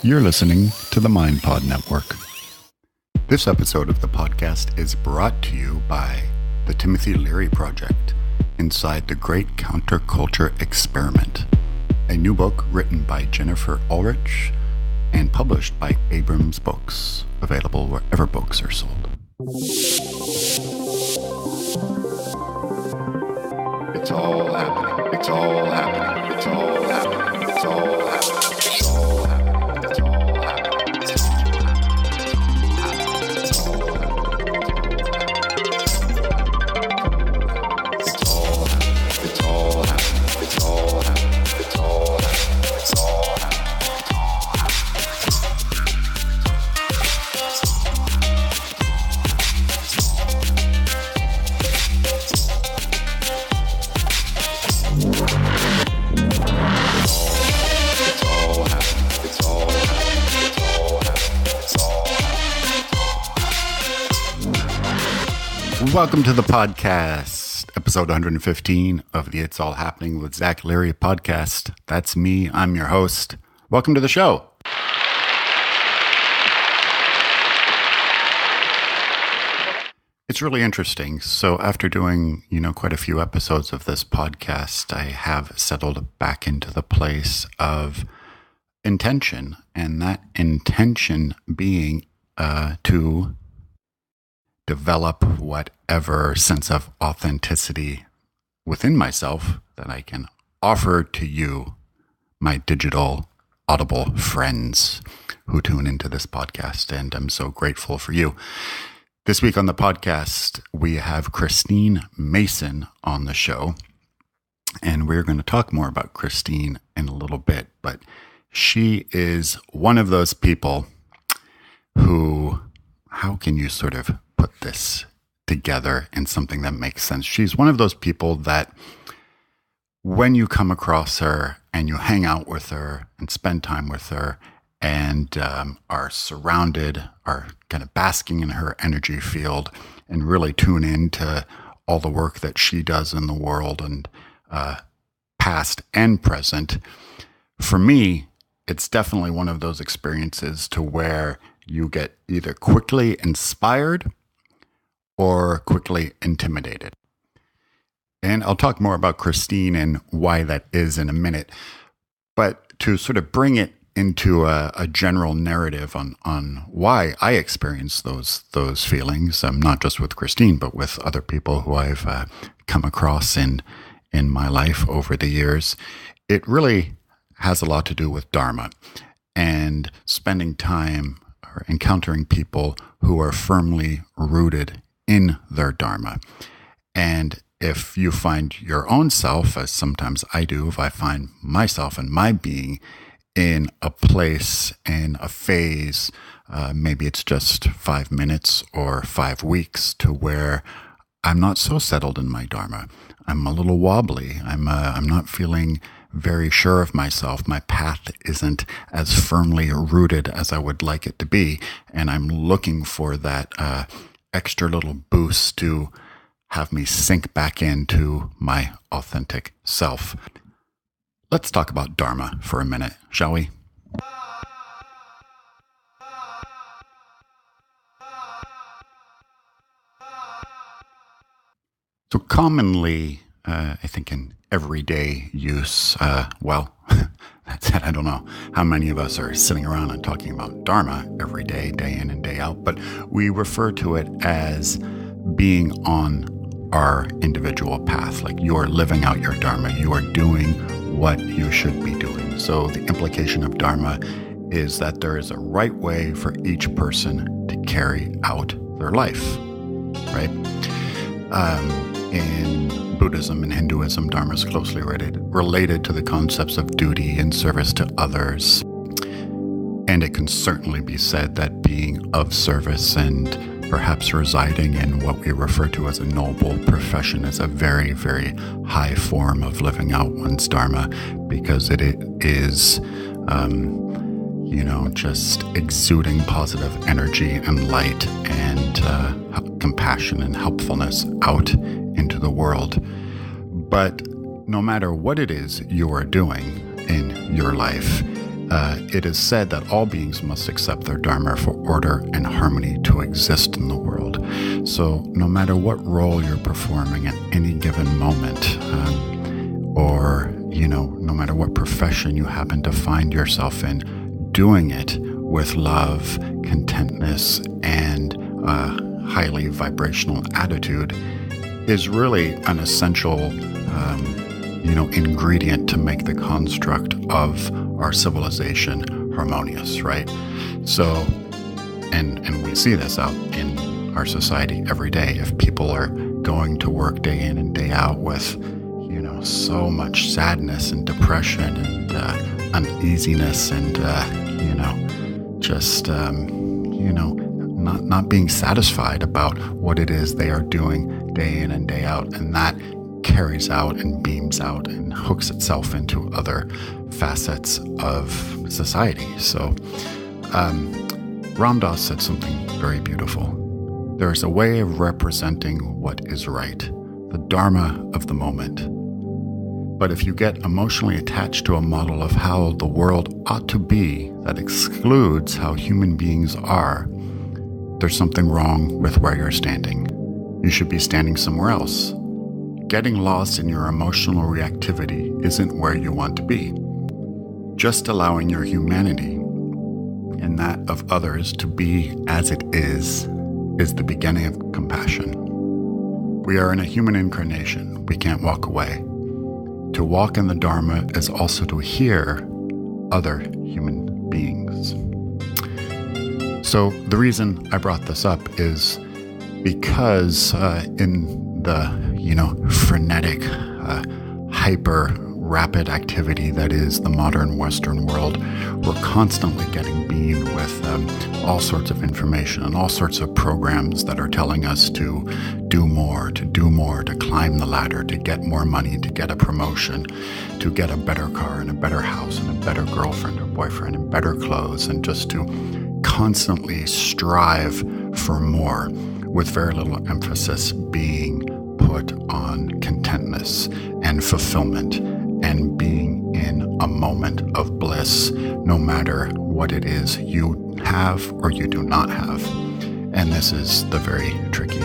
You're listening to the MindPod Network. This episode of the podcast is brought to you by the Timothy Leary Project, Inside the Great Counterculture Experiment, a new book written by Jennifer Ulrich and published by Abrams Books, available wherever books are sold. It's all happening. It's all happening. It's all happening. It's all happening. It's all happening. It's all happening. It's all happening. It's all happening. It's all happening. It's all happening. It's all happening. It's all happening. Welcome to the podcast, episode 115 of the It's All Happening with Zach Leary podcast. That's me. I'm your host. Welcome to the show. It's really interesting. So after doing, quite a few episodes of this podcast, I have settled back into the place of intention, and that intention being to develop whatever sense of authenticity within myself that I can offer to you, my digital audible friends who tune into this podcast. And I'm so grateful for you. This week on the podcast, we have Christine Mason on the show. And we're going to talk more about Christine in a little bit. But she is one of those people who, how can you sort of put this together in something that makes sense? She's one of those people that when you come across her and you hang out with her and spend time with her and are surrounded, are kind of basking in her energy field and really tune into all the work that she does in the world and past and present, for me, it's definitely one of those experiences to where you get either quickly inspired or quickly intimidated. And I'll talk more about Christine and why that is in a minute. But to sort of bring it into a general narrative on why I experience those feelings, not just with Christine, but with other people who I've come across in my life over the years, it really has a lot to do with dharma and spending time or encountering people who are firmly rooted in their dharma. And if you find your own self, as sometimes I do, if I find myself and my being in a place, in a phase, maybe it's just 5 minutes or 5 weeks to where I'm not so settled in my dharma. I'm a little wobbly. I'm not feeling very sure of myself. My path isn't as firmly rooted as I would like it to be. And I'm looking for that extra little boost to have me sink back into my authentic self. Let's talk about dharma for a minute, shall we? So commonly, I think in everyday use, that said, I don't know how many of us are sitting around and talking about dharma every day, day in and day out, but we refer to it as being on our individual path, like you are living out your dharma, you are doing what you should be doing. So the implication of dharma is that there is a right way for each person to carry out their life, right? In Buddhism and Hinduism, dharma is closely related to the concepts of duty and service to others. And it can certainly be said that being of service and perhaps residing in what we refer to as a noble profession is a very, very high form of living out one's dharma, because it is, just exuding positive energy and light and compassion and helpfulness out into the world. But no matter what it is you are doing in your life, it is said that all beings must accept their dharma for order and harmony to exist in the world. So no matter what role you're performing at any given moment, or no matter what profession you happen to find yourself in, doing it with love, contentness, and a highly vibrational attitude is really an essential ingredient to make the construct of our civilization harmonious, right? So, and we see this out in our society every day. If people are going to work day in and day out with, so much sadness and depression and uneasiness and, not being satisfied about what it is they are doing day in and day out, and that carries out and beams out and hooks itself into other facets of society. So Ram Dass said something very beautiful. There is a way of representing what is right, the dharma of the moment. But if you get emotionally attached to a model of how the world ought to be that excludes how human beings are, there's something wrong with where you're standing. You should be standing somewhere else. Getting lost in your emotional reactivity isn't where you want to be. Just allowing your humanity and that of others to be as it is the beginning of compassion. We are in a human incarnation. We can't walk away. To walk in the Dharma is also to hear other human beings. So the reason I brought this up is because in the frenetic, hyper rapid activity that is the modern Western world, we're constantly getting beamed with all sorts of information and all sorts of programs that are telling us to do more, to climb the ladder, to get more money, to get a promotion, to get a better car and a better house and a better girlfriend or boyfriend and better clothes, and just to constantly strive for more, with very little emphasis being put on contentness and fulfillment and being in a moment of bliss, no matter what it is you have or you do not have. And this is the very tricky,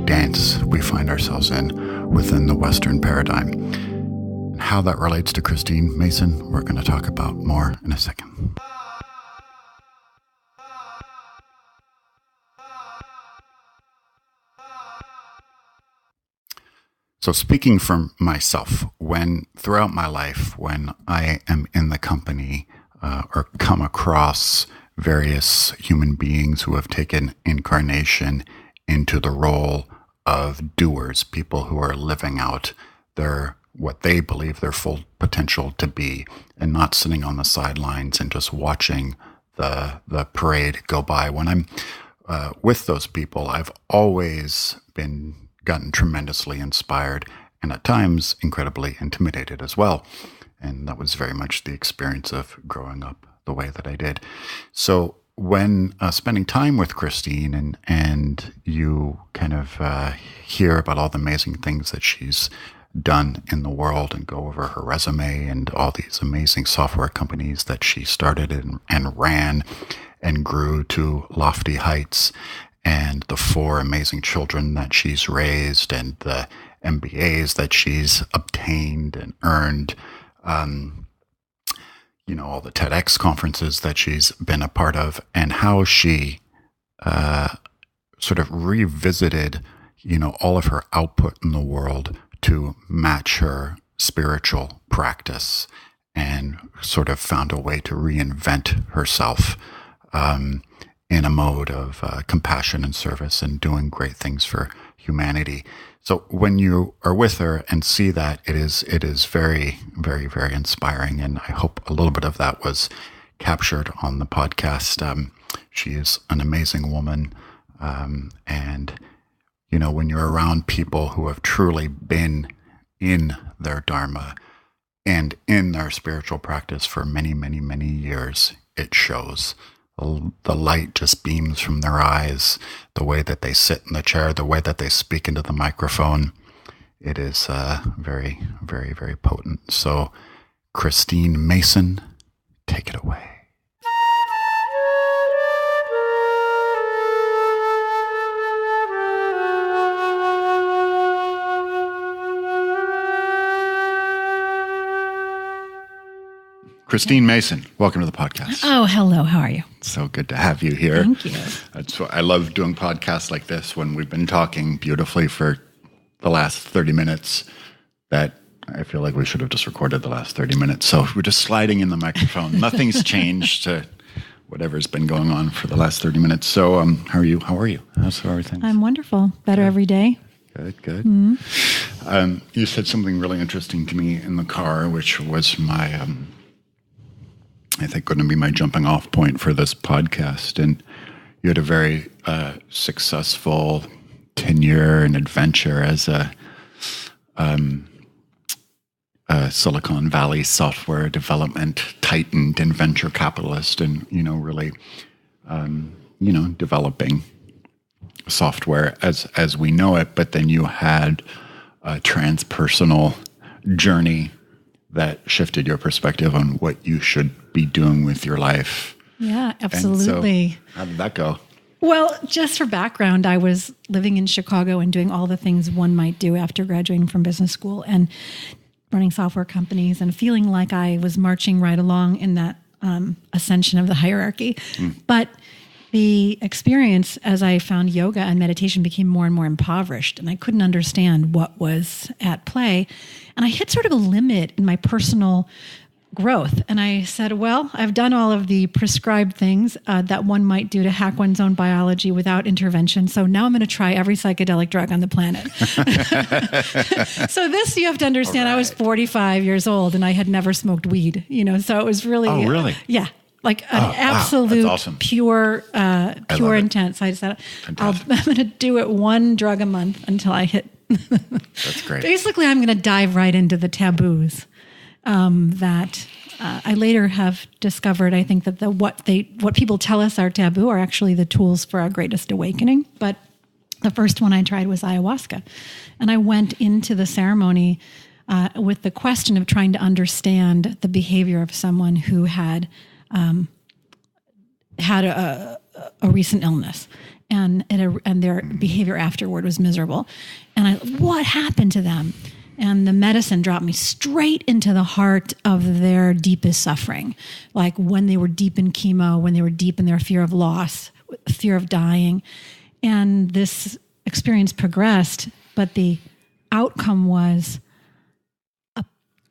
dance we find ourselves in within the Western paradigm. And how that relates to Christine Mason, we're going to talk about more in a second. So speaking from myself, throughout my life, when I am in the company or come across various human beings who have taken incarnation into the role of doers, people who are living out what they believe their full potential to be, and not sitting on the sidelines and just watching the parade go by. When I'm with those people, I've always gotten tremendously inspired and at times incredibly intimidated as well. And that was very much the experience of growing up the way that I did. So when spending time with Christine and you kind of hear about all the amazing things that she's done in the world and go over her resume and all these amazing software companies that she started and ran and grew to lofty heights, and the 4 amazing children that she's raised and the MBAs that she's obtained and earned, all the TEDx conferences that she's been a part of, and how she sort of revisited, all of her output in the world to match her spiritual practice, and sort of found a way to reinvent herself in a mode of compassion and service and doing great things for humanity. So when you are with her and see that, it is very, very, very inspiring. And I hope a little bit of that was captured on the podcast. She is an amazing woman. And, when you're around people who have truly been in their Dharma and in their spiritual practice for many, many, many years, it shows. The light just beams from their eyes, the way that they sit in the chair, the way that they speak into the microphone. It is very, very, very potent. So Christine Mason, take it away. Christine Mason, welcome to the podcast. Oh, hello. How are you? So good to have you here. Thank you. That's what I love doing podcasts like this when we've been talking beautifully for the last 30 minutes that I feel like we should have just recorded the last 30 minutes. So we're just sliding in the microphone. Nothing's changed to whatever's been going on for the last 30 minutes. So how are you? How's everything? I'm wonderful. Better every day. Good. You said something really interesting to me in the car, which was my... I think going to be my jumping off point for this podcast. And you had a very successful tenure and adventure as a Silicon Valley software development titan and venture capitalist, and really developing software as we know it. But then you had a transpersonal journey that shifted your perspective on what you should be doing with your life. Yeah, absolutely. So, how did that go? Well, just for background, I was living in Chicago and doing all the things one might do after graduating from business school and running software companies and feeling like I was marching right along in that ascension of the hierarchy. But the experience as I found yoga and meditation became more and more impoverished, and I couldn't understand what was at play. And I hit sort of a limit in my personal growth. And I said, well, I've done all of the prescribed things that one might do to hack one's own biology without intervention. So now I'm going to try every psychedelic drug on the planet. So this, you have to understand, I was 45 years old and I had never smoked weed, so it was really... Oh, really? Yeah. Like an absolute, awesome. pure intent. So I decided I'm going to do it one drug a month until I hit. That's great. Basically, I'm going to dive right into the taboos that I later have discovered. I think that what people tell us are taboo are actually the tools for our greatest awakening. But the first one I tried was ayahuasca, and I went into the ceremony with the question of trying to understand the behavior of someone who had a recent illness, and their behavior afterward was miserable. And what happened to them? And the medicine dropped me straight into the heart of their deepest suffering, like when they were deep in chemo, when they were deep in their fear of loss, fear of dying. And this experience progressed, but the outcome was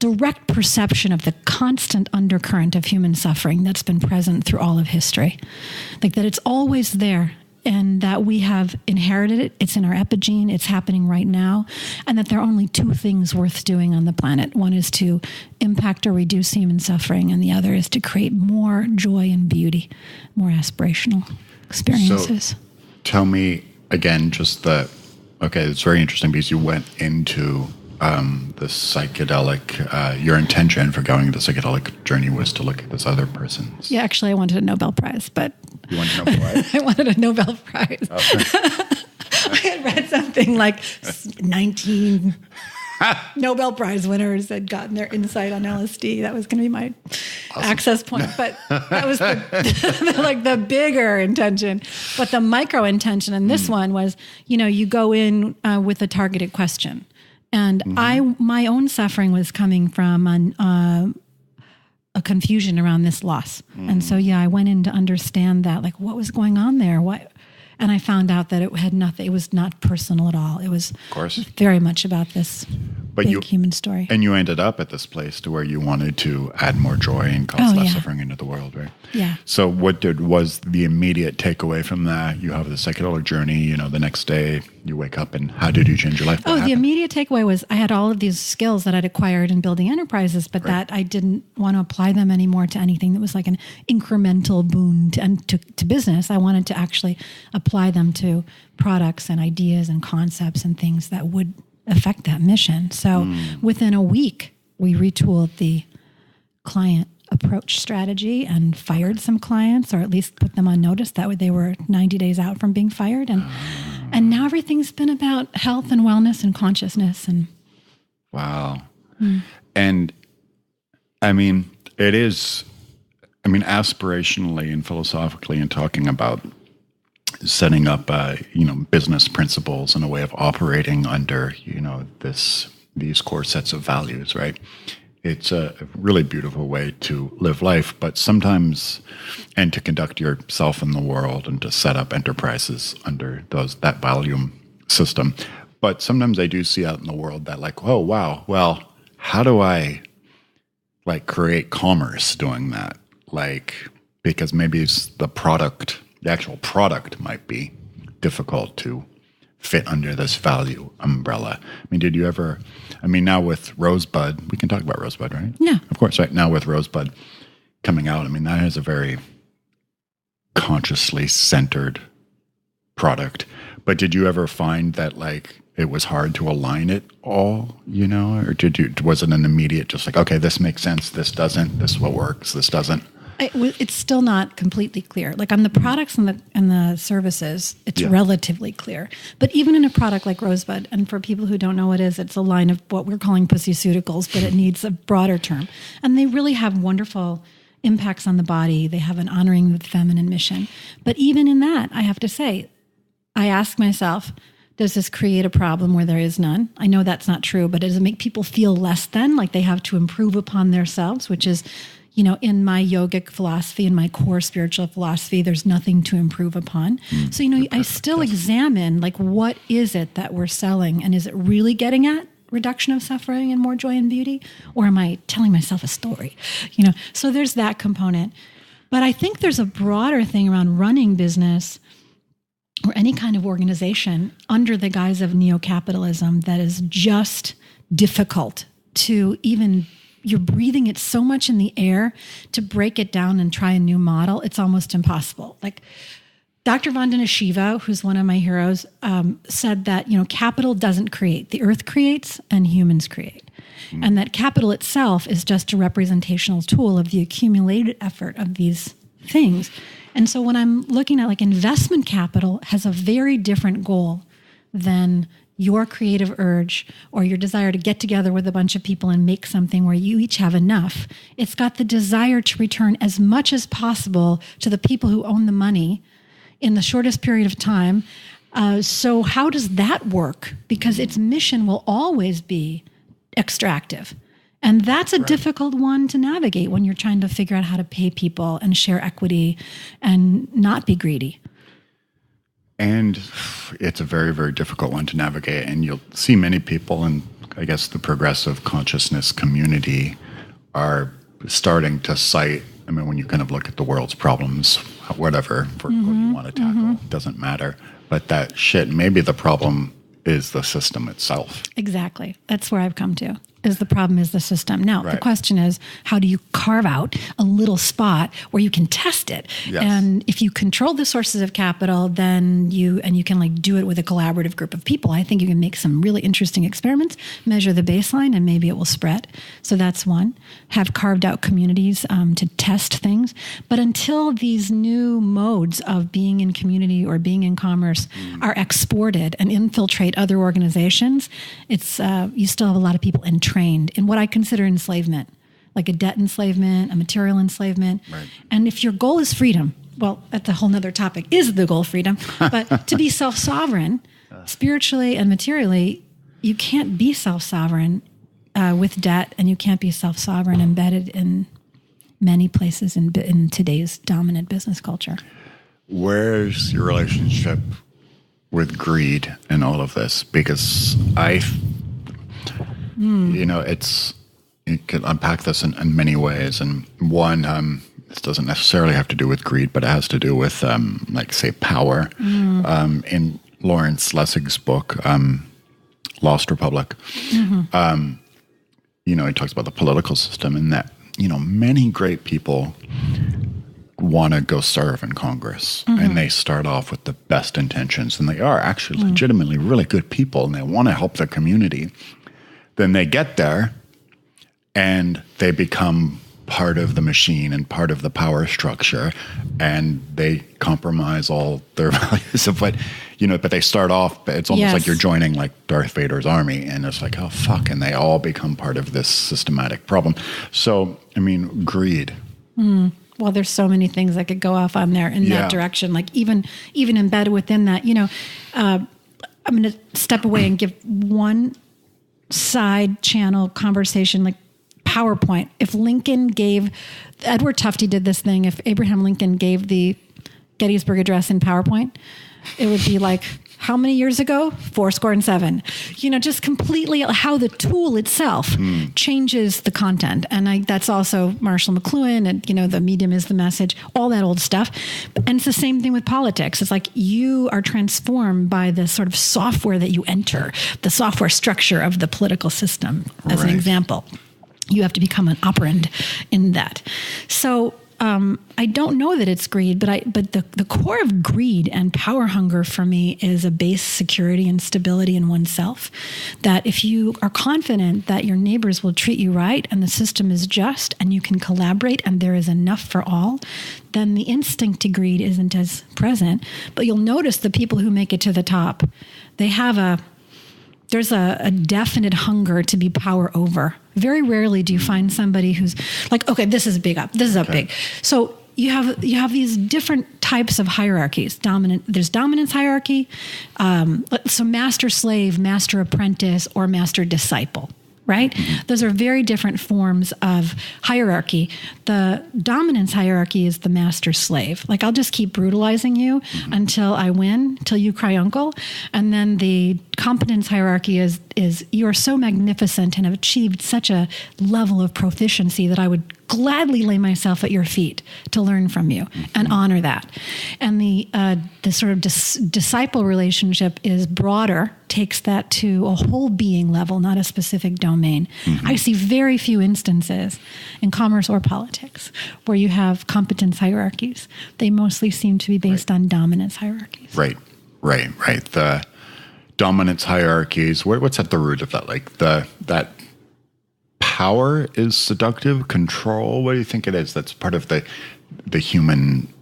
direct perception of the constant undercurrent of human suffering that's been present through all of history. Like that it's always there, and that we have inherited it. It's in our epigene. It's happening right now. And that there are only two things worth doing on the planet. One is to impact or reduce human suffering, and the other is to create more joy and beauty, more aspirational experiences. So tell me again, it's very interesting because you went into the psychedelic, your intention for going the psychedelic journey was to look at this other person's. Yeah, actually, I wanted a Nobel Prize, but... You wanted a Nobel Prize? I wanted a Nobel Prize. Okay. I had read something like 19 Nobel Prize winners had gotten their insight on LSD. That was going to be my access point. But that was the bigger intention. But the micro intention in this one was, you go in with a targeted question. And my own suffering was coming from a confusion around this loss. And so, I went in to understand that, like, what was going on there? And I found out that it had nothing. It was not personal at all. It was, of course, very much about this big human story. And you ended up at this place to where you wanted to add more joy and cause less suffering into the world, right? Yeah. So what was the immediate takeaway from that? You have the psychedelic journey, the next day you wake up, and how did you change your life? The immediate takeaway was I had all of these skills that I'd acquired in building enterprises, but that I didn't want to apply them anymore to anything that was like an incremental boon to business. I wanted to actually apply them to products and ideas and concepts and things that would affect that mission. So within a week, we retooled the client approach strategy and fired some clients, or at least put them on notice. That way they were 90 days out from being fired. And now everything's been about health and wellness and consciousness. And wow. And I mean, it is I mean, aspirationally and philosophically, and talking about setting up, business principles and a way of operating under, these core sets of values, right? It's a really beautiful way to live life, but sometimes, and to conduct yourself in the world and to set up enterprises under that value system. But sometimes I do see out in the world that like, oh, wow, well, how do I like create commerce doing that? Like, because maybe it's the actual product might be difficult to fit under this value umbrella. I mean, now with Rosebud, we can talk about Rosebud, right? Yeah. Of course, right now with Rosebud coming out, I mean, that is a very consciously centered product. But did you ever find that like it was hard to align it all, or was it an immediate just like, okay, this makes sense, this doesn't, this what works, this doesn't? It's still not completely clear. Like on the products and the services, it's relatively clear. But even in a product like Rosebud, and for people who don't know what it is, it's a line of what we're calling pussyceuticals, but it needs a broader term. And they really have wonderful impacts on the body. They have an honoring the feminine mission. But even in that, I have to say, I ask myself, does this create a problem where there is none? I know that's not true, but does it make people feel less than, like they have to improve upon themselves, which is, in my yogic philosophy, in my core spiritual philosophy, there's nothing to improve upon. So, I still examine, like, what is it that we're selling? And is it really getting at reduction of suffering and more joy and beauty? Or am I telling myself a story? So there's that component. But I think there's a broader thing around running business or any kind of organization under the guise of neo-capitalism that is just difficult to even, you're breathing it so much in the air to break it down and try a new model. It's almost impossible. Like Dr. Vandana Shiva, who's one of my heroes, said that, capital doesn't create. The earth creates and humans create. And that capital itself is just a representational tool of the accumulated effort of these things. And so when I'm looking at like investment capital has a very different goal than your creative urge or your desire to get together with a bunch of people and make something where you each have enough. It's got the desire to return as much as possible to the people who own the money in the shortest period of time. So how does that work? Because its mission will always be extractive. And that's a difficult one to navigate when you're trying to figure out how to pay people and share equity and not be greedy. And it's a very, very difficult one to navigate. And you'll see many people in, I guess, the progressive consciousness community are starting to cite, I mean, when you kind of look at the world's problems, whatever vertical you want to tackle, doesn't matter. But that shit, maybe the problem is the system itself. Exactly. That's where I've come to. Is the problem is the system. Now, the question is, how do you carve out a little spot where you can test it? Yes. And if you control the sources of capital, then you can like do it with a collaborative group of people. I think you can make some really interesting experiments, measure the baseline, and maybe it will spread. So that's one. Have carved out communities to test things. But until these new modes of being in community or being in commerce are exported and infiltrate other organizations, it's you still have a lot of people entrained in what I consider enslavement, like a debt enslavement, a material enslavement. Right. And if your goal is freedom, well, that's a whole nother topic. Is the goal freedom? But to be self-sovereign, spiritually and materially, you can't be self-sovereign with debt, and you can't be self-sovereign embedded in many places in today's dominant business culture. Where's your relationship with greed in all of this? Because you could unpack this in many ways. And one, this doesn't necessarily have to do with greed, but it has to do with, like, say, power. In Lawrence Lessig's book, Lost Republic, he talks about the political system and that, many great people want to go serve in Congress, and they start off with the best intentions, and they are actually legitimately really good people, and they want to help their community. Then they get there and they become part of the machine and part of the power structure, and they compromise all their values of what, but they start off, it's almost like you're joining like Darth Vader's army, and it's like, oh, fuck, and they all become part of this systematic problem. So, I mean, greed. Well, there's so many things that could go off on there in that direction. Like even embedded within that, I'm going to step away and give one side channel conversation, like PowerPoint. If Edward Tufte did this thing, if Abraham Lincoln gave the Gettysburg Address in PowerPoint, it would be like, how many years ago? 77. Just completely how the tool itself changes the content. And that's also Marshall McLuhan and, the medium is the message, all that old stuff. And it's the same thing with politics. It's like you are transformed by the sort of software that you enter, the software structure of the political system, as an example. You have to become an operand in that. So I don't know that it's greed, but the core of greed and power hunger for me is a base security and stability in oneself. That if you are confident that your neighbors will treat you right and the system is just and you can collaborate and there is enough for all, then the instinct to greed isn't as present. But you'll notice the people who make it to the top, there's a definite hunger to be power over. Very rarely do you find somebody who's like, okay, this is big up. This is up big. So you have these different types of hierarchies. There's dominance hierarchy. So master slave, master apprentice, or master disciple. Right? Those are very different forms of hierarchy. The dominance hierarchy is the master slave. Like, I'll just keep brutalizing you until I win, till you cry uncle. And then the competence hierarchy is you are so magnificent and have achieved such a level of proficiency that I would gladly lay myself at your feet to learn from you and honor that. And the sort of disciple relationship is broader, takes that to a whole being level, not a specific domain. I see very few instances in commerce or politics where you have competence hierarchies. They mostly seem to be based on dominance hierarchies. Right. The dominance hierarchies, what's at the root of that? Like that power is seductive control. What do you think it is? That's part of the human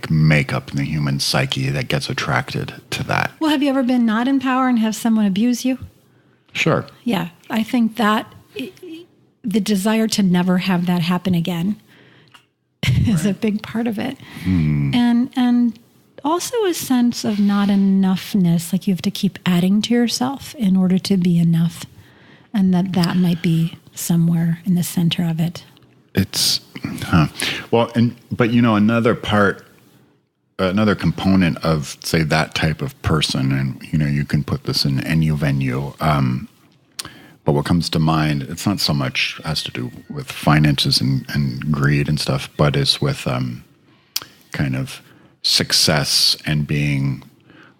makeup and the human psyche that gets attracted to that. Well, have you ever been not in power and have someone abuse you? Sure. Yeah, I think that the desire to never have that happen again is a big part of it. And also a sense of not enoughness, like you have to keep adding to yourself in order to be enough. And that might be somewhere in the center of it. It's, well, but another component of, say, that type of person, and, you can put this in any venue, but what comes to mind, it's not so much has to do with finances and greed and stuff, but is with kind of success and being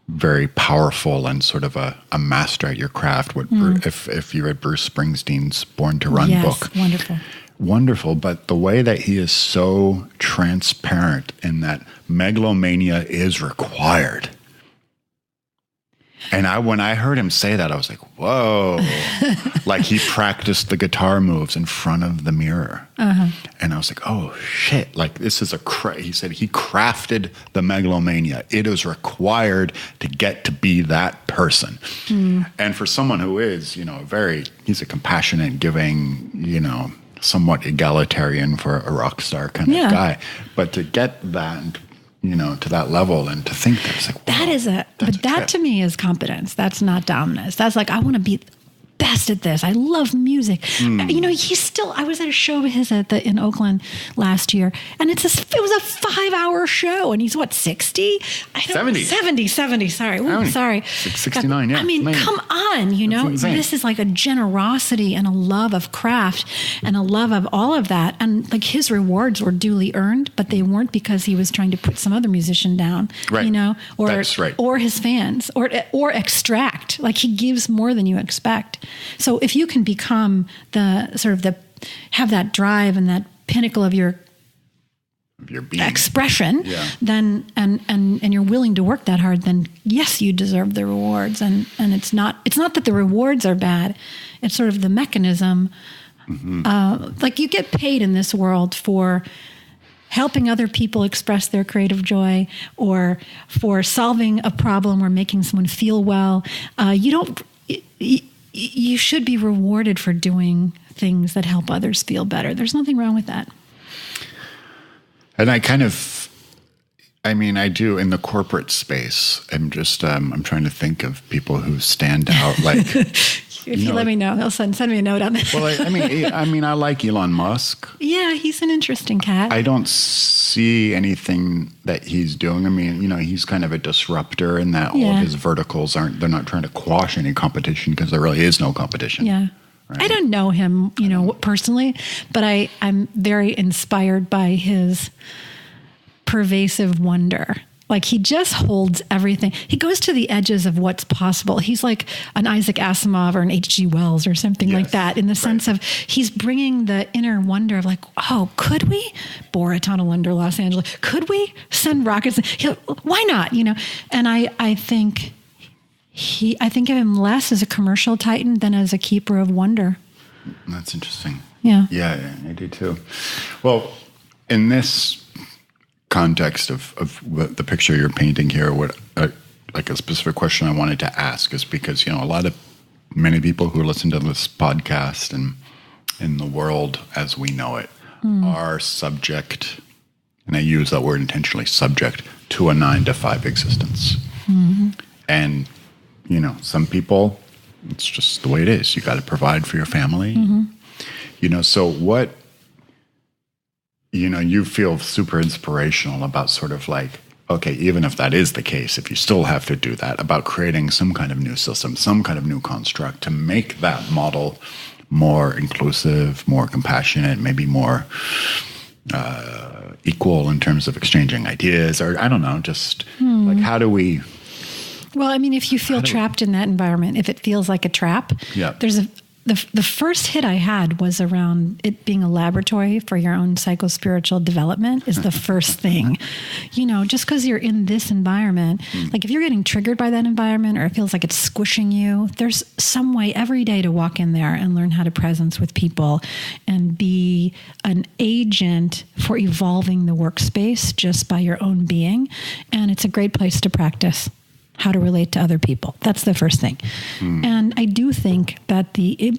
very powerful and sort of a master at your craft. If you read Bruce Springsteen's Born to Run book. Wonderful, but the way that he is so transparent in that megalomania is required. And when I heard him say that, I was like, whoa. Like, he practiced the guitar moves in front of the mirror. And I was like, oh, shit. Like, this is he said he crafted the megalomania. It is required to get to be that person. And for someone who is, he's a compassionate, giving, somewhat egalitarian for a rock star kind of guy. But to get that, to that level and to think that it's like, that to me is competence. That's not dominance. That's like, I want to be best at this. I love music. I was at a show of his in Oakland last year, and it was a 5-hour show, and he's 60? 70, sorry. Ooh, sorry. 69, yeah. I mean, come on, this is like a generosity and a love of craft and a love of all of that. And like, his rewards were duly earned, but they weren't because he was trying to put some other musician down, or his fans or extract. Like, he gives more than you expect. So if you can become have that drive and that pinnacle of your being. Expression, then and you're willing to work that hard, then yes, you deserve the rewards. And it's not that the rewards are bad. It's sort of the mechanism. Like, you get paid in this world for helping other people express their creative joy, or for solving a problem or making someone feel well. You should be rewarded for doing things that help others feel better. There's nothing wrong with that. And I do in the corporate space. I'm just, I'm trying to think of people who stand out. Like, if you let me know, he'll send me a note on that. Well, I like Elon Musk. Yeah, he's an interesting cat. I don't see anything that he's doing. I mean, he's kind of a disruptor in that all of his verticals they're not trying to quash any competition because there really is no competition. Yeah. Right? I don't know him, personally, but I'm very inspired by his pervasive wonder. Like, he just holds everything. He goes to the edges of what's possible. He's like an Isaac Asimov or an H.G. Wells or something like that, in the sense of he's bringing the inner wonder of like, oh, could we bore a tunnel under Los Angeles? Could we send rockets? Why not? And I think of him less as a commercial titan than as a keeper of wonder. That's interesting. Yeah. Yeah, I do too. Well, in this context of what the picture you're painting here, like a specific question I wanted to ask is because, many people who listen to this podcast and in the world as we know it are subject, and I use that word intentionally, subject to a 9-to-5 existence. Mm-hmm. And, some people, it's just the way it is. You got to provide for your family. Mm-hmm. So what, you feel super inspirational about sort of like, okay, even if that is the case, if you still have to do that, about creating some kind of new system, some kind of new construct to make that model more inclusive, more compassionate, maybe more equal in terms of exchanging ideas, or I don't know, just like how do we... Well, I mean, if you feel trapped in that environment, if it feels like a trap, there's the first hit I had was around it being a laboratory for your own psycho-spiritual development is the first thing. Just because you're in this environment, like if you're getting triggered by that environment or it feels like it's squishing you, there's some way every day to walk in there and learn how to presence with people and be an agent for evolving the workspace just by your own being. And it's a great place to practice how to relate to other people. That's the first thing. And I do think that the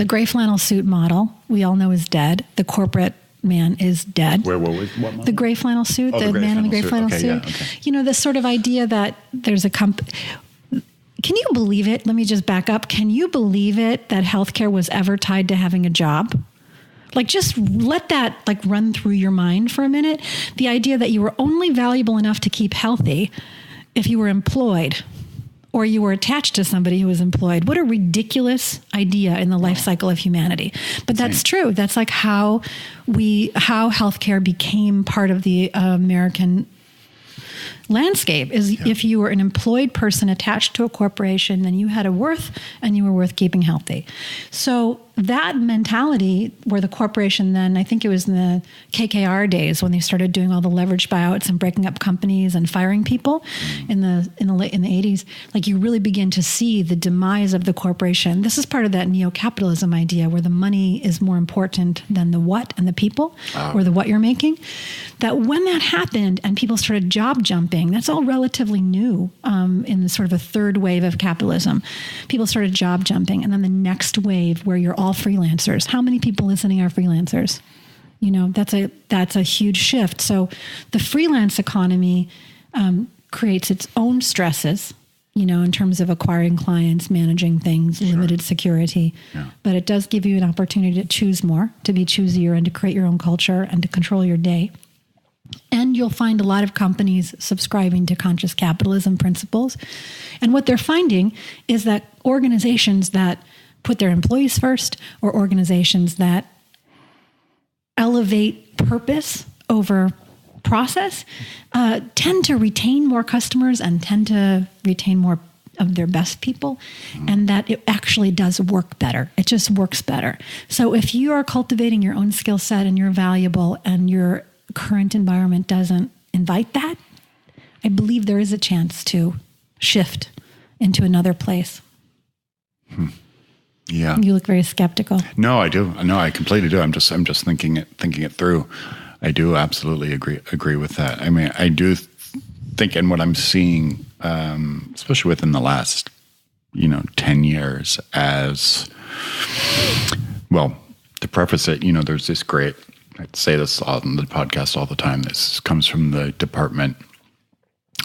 gray flannel suit model we all know is dead. The corporate man is dead. What model? The gray flannel suit, the man in the gray flannel suit. Yeah, okay. This sort of idea that there's a company. Can you believe it? Let me just back up. Can you believe it that healthcare was ever tied to having a job? Like, just let that run through your mind for a minute. The idea that you were only valuable enough to keep healthy if you were employed or you were attached to somebody who was employed. What a ridiculous idea in the life cycle of humanity. But that's true. That's like how healthcare became part of the American landscape is if you were an employed person attached to a corporation, then you had a worth and you were worth keeping healthy. So that mentality where the corporation then, I think it was in the KKR days when they started doing all the leverage buyouts and breaking up companies and firing people in the 80s, like you really begin to see the demise of the corporation. This is part of that neo-capitalism idea where the money is more important than the what and the people or the what you're making. That when that happened and people started job jumping, that's all relatively new in the sort of a third wave of capitalism. People started job jumping, and then the next wave where you're all freelancers. How many people listening are freelancers? That's a huge shift. So the freelance economy creates its own stresses, in terms of acquiring clients, managing things, limited security. Yeah. But it does give you an opportunity to choose more, to be choosier, and to create your own culture and to control your day. And you'll find a lot of companies subscribing to conscious capitalism principles. And what they're finding is that organizations that put their employees first, or organizations that elevate purpose over process, tend to retain more customers and tend to retain more of their best people, and that it actually does work better. It just works better. So if you are cultivating your own skill set and you're valuable and your current environment doesn't invite that, I believe there is a chance to shift into another place. Yeah. You look very skeptical. No, I do. No, I completely do. I'm just thinking it through. I do absolutely agree with that. I mean, I do think, and what I'm seeing, especially within the last, 10 years, as well, to preface it, there's this great I say this on the podcast all the time. This comes from the Department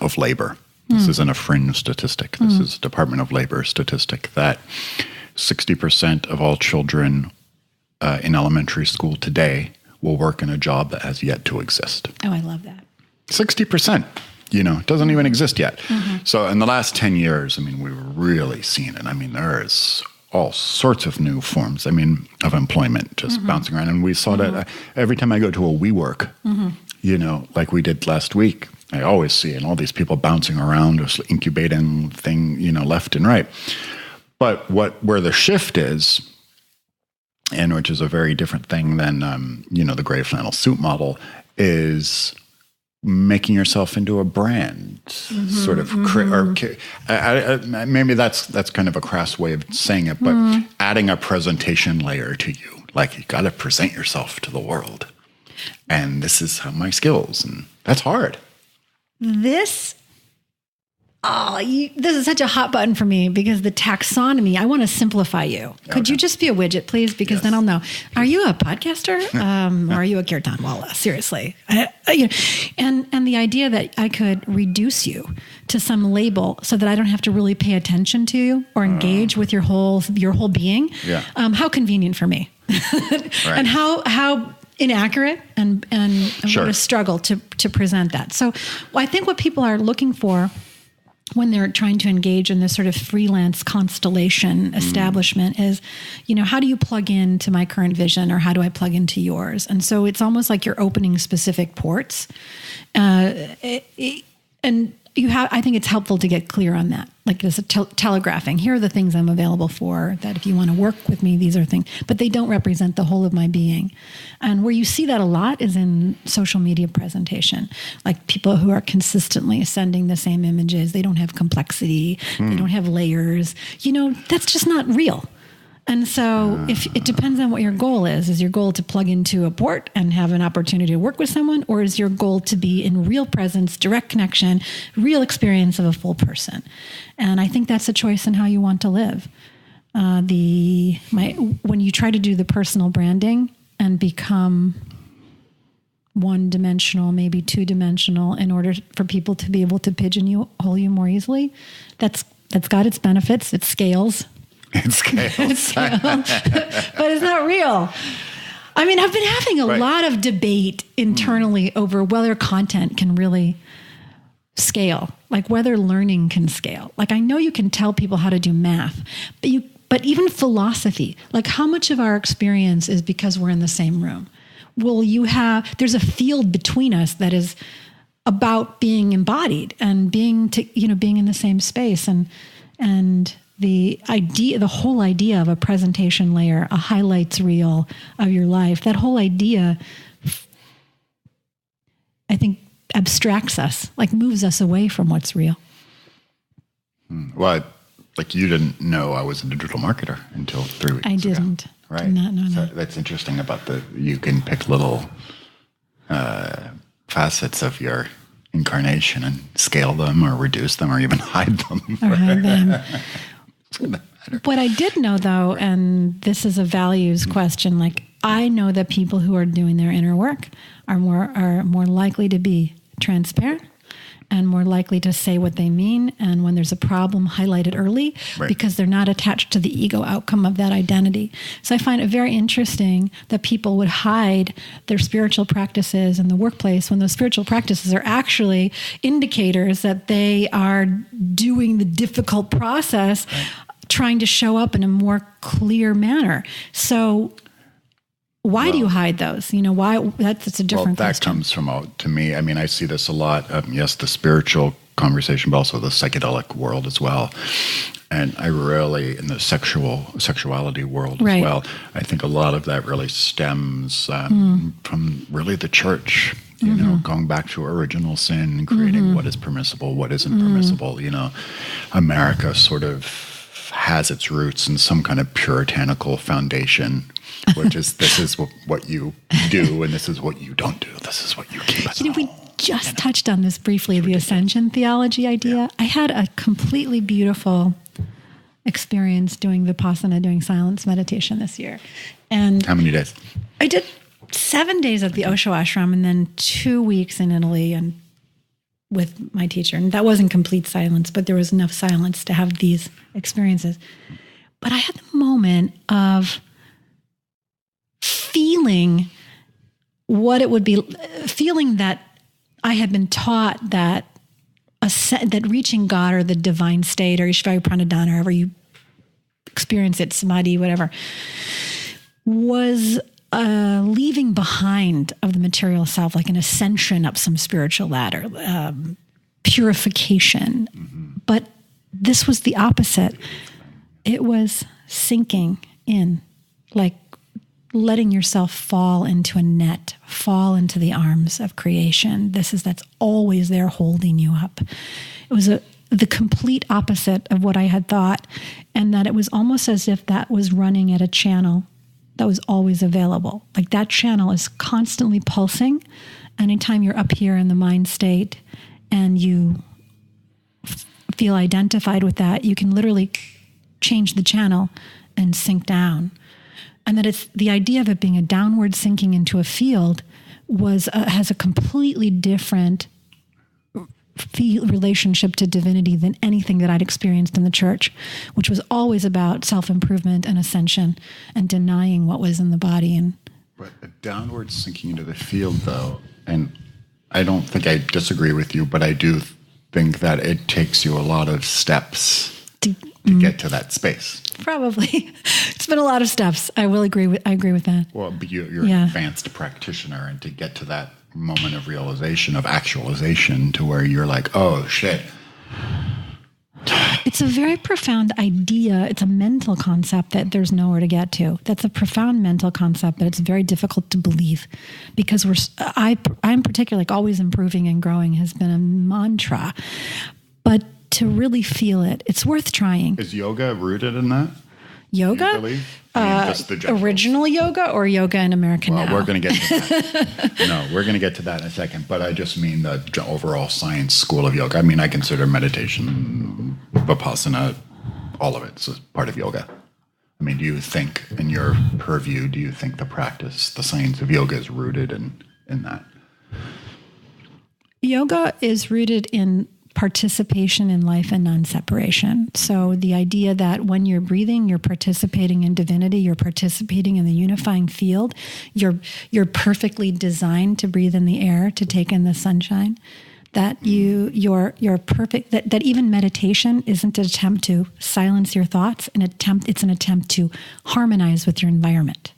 of Labor. This isn't a fringe statistic. This is Department of Labor statistic that 60% of all children in elementary school today will work in a job that has yet to exist. Oh, I love that. 60%, it doesn't even exist yet. So in the last 10 years, we've really seen it. There's all sorts of new forms, of employment just bouncing around. And we saw that every time I go to a WeWork, like we did last week, I always see all these people bouncing around, just incubating left and right. But where the shift is, and which is a very different thing than, the gray flannel suit model, is making yourself into a brand, sort of, maybe that's kind of a crass way of saying it, but adding a presentation layer to you. Like, you got to present yourself to the world. And this is how my skills, and that's hard. This is such a hot button for me, because the taxonomy, I want to simplify you. Could you just be a widget, please? Because then I'll know. Are you a podcaster? Or are you a kirtan wala? Seriously. And the idea that I could reduce you to some label so that I don't have to really pay attention to you or engage with your whole being. Yeah. How convenient for me. Right. And how inaccurate and Sure. what a struggle to present that. So I think what people are looking for when they're trying to engage in this sort of freelance constellation establishment is, how do you plug into my current vision, or how do I plug into yours? And so it's almost like you're opening specific ports. And I think it's helpful to get clear on that. Like, there's a telegraphing. Here are the things I'm available for, that if you want to work with me, these are things, but they don't represent the whole of my being. And where you see that a lot is in social media presentation, like people who are consistently sending the same images. They don't have complexity. They don't have layers. That's just not real. And so if it depends on what your goal is your goal to plug into a port and have an opportunity to work with someone, or is your goal to be in real presence, direct connection, real experience of a full person? And I think that's a choice in how you want to live. When you try to do the personal branding and become one-dimensional, maybe two-dimensional, in order for people to be able to pigeonhole you more easily, that's got its benefits. It scales. It scales. But it's not real. I've been having a lot of debate internally over whether content can really scale, like whether learning can scale. Like, I know you can tell people how to do math, but even philosophy, like, how much of our experience is because we're in the same room? There's a field between us that is about being embodied and being in the same space, and the whole idea of a presentation layer, a highlights reel of your life, that whole idea, I think, abstracts us, like moves us away from what's real. Well, like, you didn't know I was a digital marketer until 3 weeks ago. I didn't. Right. Did not know that. That's interesting about you can pick little facets of your incarnation and scale them or reduce them or even hide them. Or hide them. What I did know, though, and this is a values question, like, I know that people who are doing their inner work are more likely to be transparent and more likely to say what they mean, and when there's a problem, highlight it early, because they're not attached to the ego outcome of that identity. So I find it very interesting that people would hide their spiritual practices in the workplace when those spiritual practices are actually indicators that they are doing the difficult process, trying to show up in a more clear manner. So why do you hide those? Why? That's a different question. That comes from, to me, I see this a lot. Yes, the spiritual conversation, but also the psychedelic world as well. And I really, in the sexuality world as well, I think a lot of that really stems from really the church, going back to original sin, creating what is permissible, what isn't permissible. America sort of has its roots in some kind of puritanical foundation, which is, this is what you do and this is what you don't do. This is what you keep. We just touched on this briefly, the ascension theology idea. Yeah. I had a completely beautiful experience doing Vipassana, doing silence meditation this year. And how many days? I did 7 days at the Osho ashram and then 2 weeks in Italy and with my teacher. And that wasn't complete silence, but there was enough silence to have these experiences. But I had the moment of feeling what it would be, feeling that I had been taught that that reaching God or the divine state or Ishvara Pranadhana, however you experience it, samadhi, whatever, was leaving behind of the material self, like an ascension up some spiritual ladder, purification. Mm-hmm. But this was the opposite. It was sinking in, like letting yourself fall into a net, fall into the arms of creation. That's always there holding you up. It was the complete opposite of what I had thought, and that it was almost as if that was running at a channel that was always available. Like that channel is constantly pulsing. Anytime you're up here in the mind state and you feel identified with that, you can literally change the channel and sink down. And that it's the idea of it being a downward sinking into a field has a completely different relationship to divinity than anything that I'd experienced in the church, which was always about self-improvement and ascension and denying what was in the body. But a downward sinking into the field, though, and I don't think I disagree with you, but I do think that it takes you a lot of steps to get to that space. Probably. It's been a lot of steps. I agree with that. Well, but you're an advanced practitioner, and to get to that moment of realization, of actualization, to where you're like, oh, shit. It's a very profound idea. It's a mental concept that there's nowhere to get to. That's a profound mental concept, but it's very difficult to believe because I'm particularly like always improving and growing has been a mantra. But to really feel it, it's worth trying. Is yoga rooted in that? Yoga? Just the original yoga or yoga in America now? Well, we're going to get to that. No, we're going to get to that in a second. But I just mean the overall science school of yoga. I mean, I consider meditation, vipassana, all of it is part of yoga. I mean, do you think, in your purview, do you think the practice, the science of yoga is rooted in that? Yoga is rooted in participation in life and non-separation. So the idea that when you're breathing, you're participating in divinity, you're participating in the unifying field, you're perfectly designed to breathe in the air, to take in the sunshine, that you're perfect, that even meditation isn't an attempt to silence your thoughts, it's an attempt to harmonize with your environment.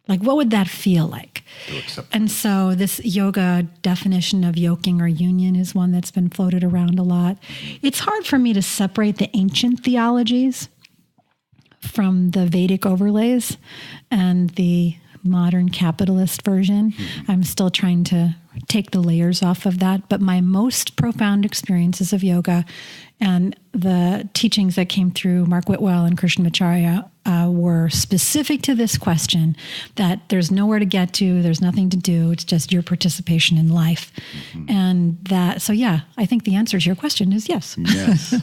Like, what would that feel like? And so this yoga definition of yoking or union is one that's been floated around a lot. It's hard for me to separate the ancient theologies from the Vedic overlays and the modern capitalist version. Mm-hmm. I'm still trying to take the layers off of that. But my most profound experiences of yoga and the teachings that came through Mark Whitwell and Krishnamacharya were specific to this question, that there's nowhere to get to, there's nothing to do, it's just your participation in life. Mm-hmm. And that, so yeah, I think the answer to your question is yes. Yes,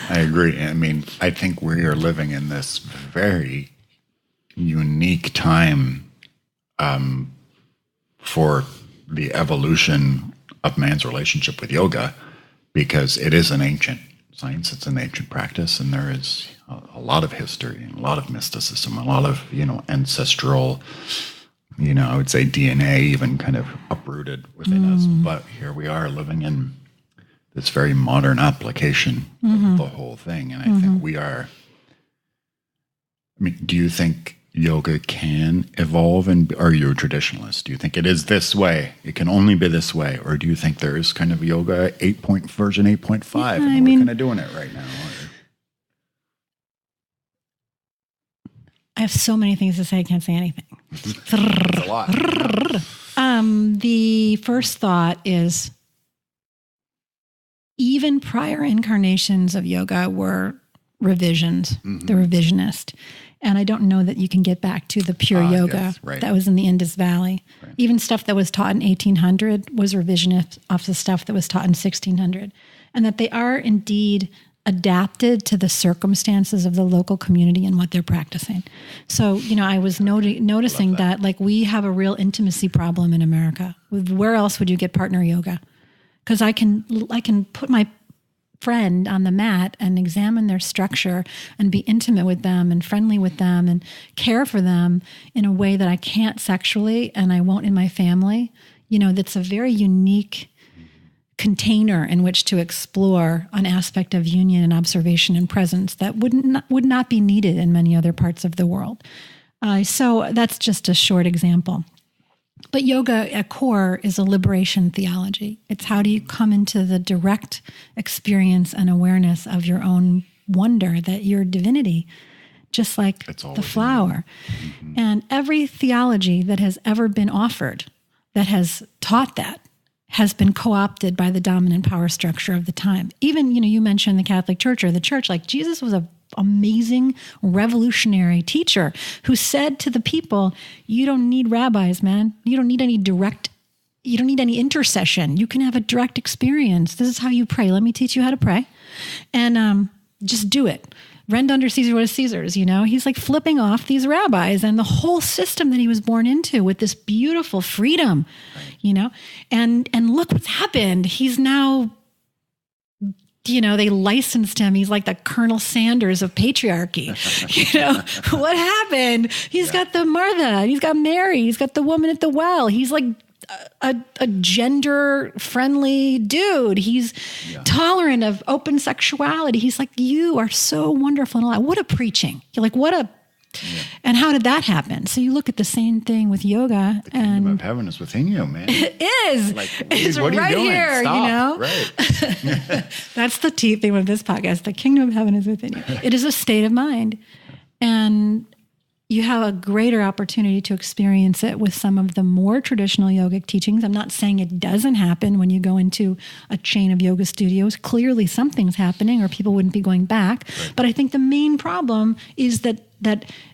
I agree. I mean, I think we are living in this very unique time for the evolution of man's relationship with yoga, because it is an ancient science, it's an ancient practice, and there is a lot of history and a lot of mysticism, a lot of, ancestral, I would say DNA even kind of uprooted within us. But here we are living in this very modern application of the whole thing. And I think we are, do you think yoga can evolve, and are you a traditionalist? Do you think it is this way? It can only be this way? Or do you think there is kind of yoga version 8.5 and we're kind of doing it right now? I have so many things to say, I can't say anything. It's a lot. The first thought is even prior incarnations of yoga were revisions. Mm-hmm. They're revisionist. And I don't know that you can get back to the pure yoga that was in the Indus Valley. Right. Even stuff that was taught in 1800 was revisionist off the stuff that was taught in 1600. And that they are indeed adapted to the circumstances of the local community and what they're practicing. So, I was noticing that like we have a real intimacy problem in America. Where else would you get partner yoga? Because I can put my friend on the mat and examine their structure and be intimate with them and friendly with them and care for them in a way that I can't sexually and I won't in my family. That's a very unique container in which to explore an aspect of union and observation and presence that would not be needed in many other parts of the world. So that's just a short example. But yoga at core is a liberation theology. It's how do you come into the direct experience and awareness of your own wonder that your divinity, just like the flower. Mm-hmm. And every theology that has ever been offered that has taught that has been co-opted by the dominant power structure of the time. Even, you mentioned the Catholic Church or the church, like Jesus was an amazing revolutionary teacher who said to the people, you don't need rabbis, man. You don't need any intercession. You can have a direct experience. This is how you pray. Let me teach you how to pray. And just do it. Rend unto Caesar what is Caesar's, He's like flipping off these rabbis and the whole system that he was born into with this beautiful freedom, and look what's happened. He's now, they licensed him. He's like the Colonel Sanders of patriarchy. What happened? He's got the Martha, he's got Mary, he's got the woman at the well. He's like a gender-friendly dude. He's tolerant of open sexuality. He's like, you are so wonderful and all that. What a preaching. You're like, and how did that happen? So you look at the same thing with yoga. The kingdom of heaven is within you, man. It is. Like, it's what right are you doing? here, Stop. Right. That's the theme of this podcast. The kingdom of heaven is within you. It is a state of mind. And you have a greater opportunity to experience it with some of the more traditional yogic teachings. I'm not saying it doesn't happen when you go into a chain of yoga studios. Clearly something's happening or people wouldn't be going back. Right. But I think the main problem is that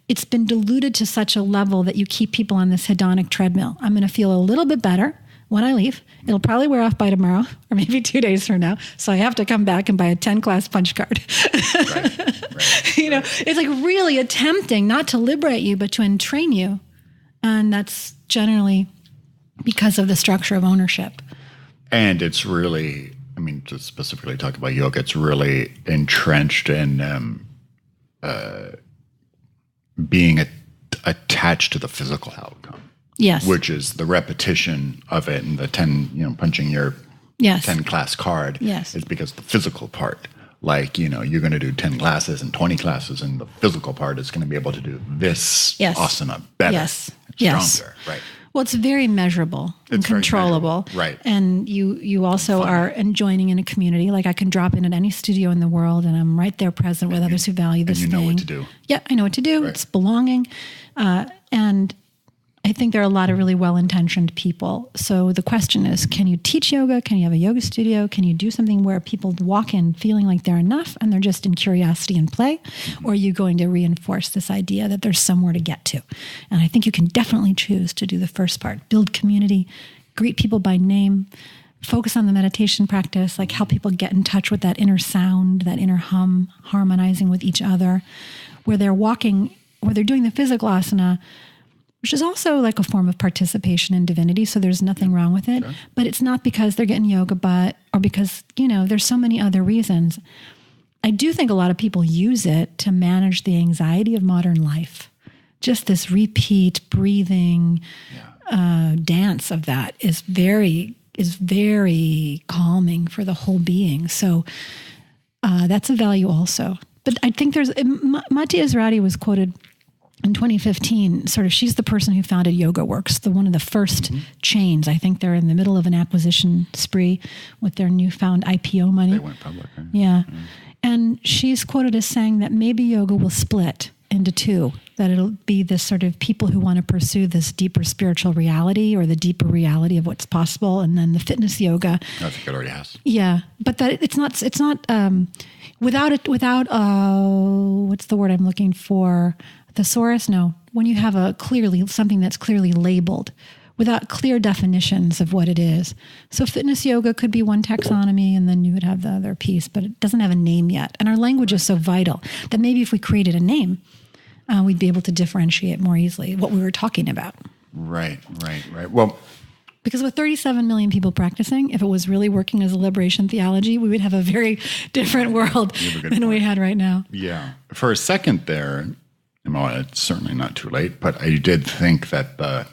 it's been diluted to such a level that you keep people on this hedonic treadmill. I'm going to feel a little bit better when I leave. It'll probably wear off by tomorrow or maybe 2 days from now. So I have to come back and buy a 10-class punch card. Right. It's like really attempting not to liberate you, but to entrain you. And that's generally because of the structure of ownership. And it's really, to specifically talk about yoga, it's really entrenched in being attached to the physical outcome. Yes. Which is the repetition of it and the 10, punching your 10 class card. Yes. Is because the physical part, like, you're going to do 10 classes and 20 classes and the physical part is going to be able to do this asana better, stronger. Right. Well, it's very measurable and controllable. Right. And you also are joining in a community. Like I can drop in at any studio in the world and I'm right there present with others who value this thing. And you know what to do. Yeah, I know what to do. Right. It's belonging. And I think there are a lot of really well-intentioned people. So the question is, can you teach yoga? Can you have a yoga studio? Can you do something where people walk in feeling like they're enough and they're just in curiosity and play? Or are you going to reinforce this idea that there's somewhere to get to? And I think you can definitely choose to do the first part. Build community, greet people by name, focus on the meditation practice, like help people get in touch with that inner sound, that inner hum, harmonizing with each other, where they're walking, where they're doing the physical asana, which is also like a form of participation in divinity. So there's nothing wrong with it, but it's not because they're getting yoga butt or because, there's so many other reasons. I do think a lot of people use it to manage the anxiety of modern life. Just this repeat breathing dance of that is very calming for the whole being. So that's a value also. But I think Mati Ezrati was quoted in 2015, she's the person who founded Yoga Works, one of the first chains. I think they're in the middle of an acquisition spree with their newfound IPO money. They went public. Right? Yeah. And she's quoted as saying that maybe yoga will split into two, that it'll be this sort of people who want to pursue this deeper spiritual reality or the deeper reality of what's possible, and then the fitness yoga. I think it already has. Yeah, but that it's not without what's the word I'm looking for? Thesaurus? No. When you have something that's clearly labeled, without clear definitions of what it is. So fitness yoga could be one taxonomy, and then you would have the other piece, but it doesn't have a name yet. And our language is so vital that maybe if we created a name, we'd be able to differentiate more easily what we were talking about. Right. Well, because with 37 million people practicing, if it was really working as a liberation theology, we would have a very different world than we had right now. Yeah. For a second there, well, it's certainly not too late, but I did think that the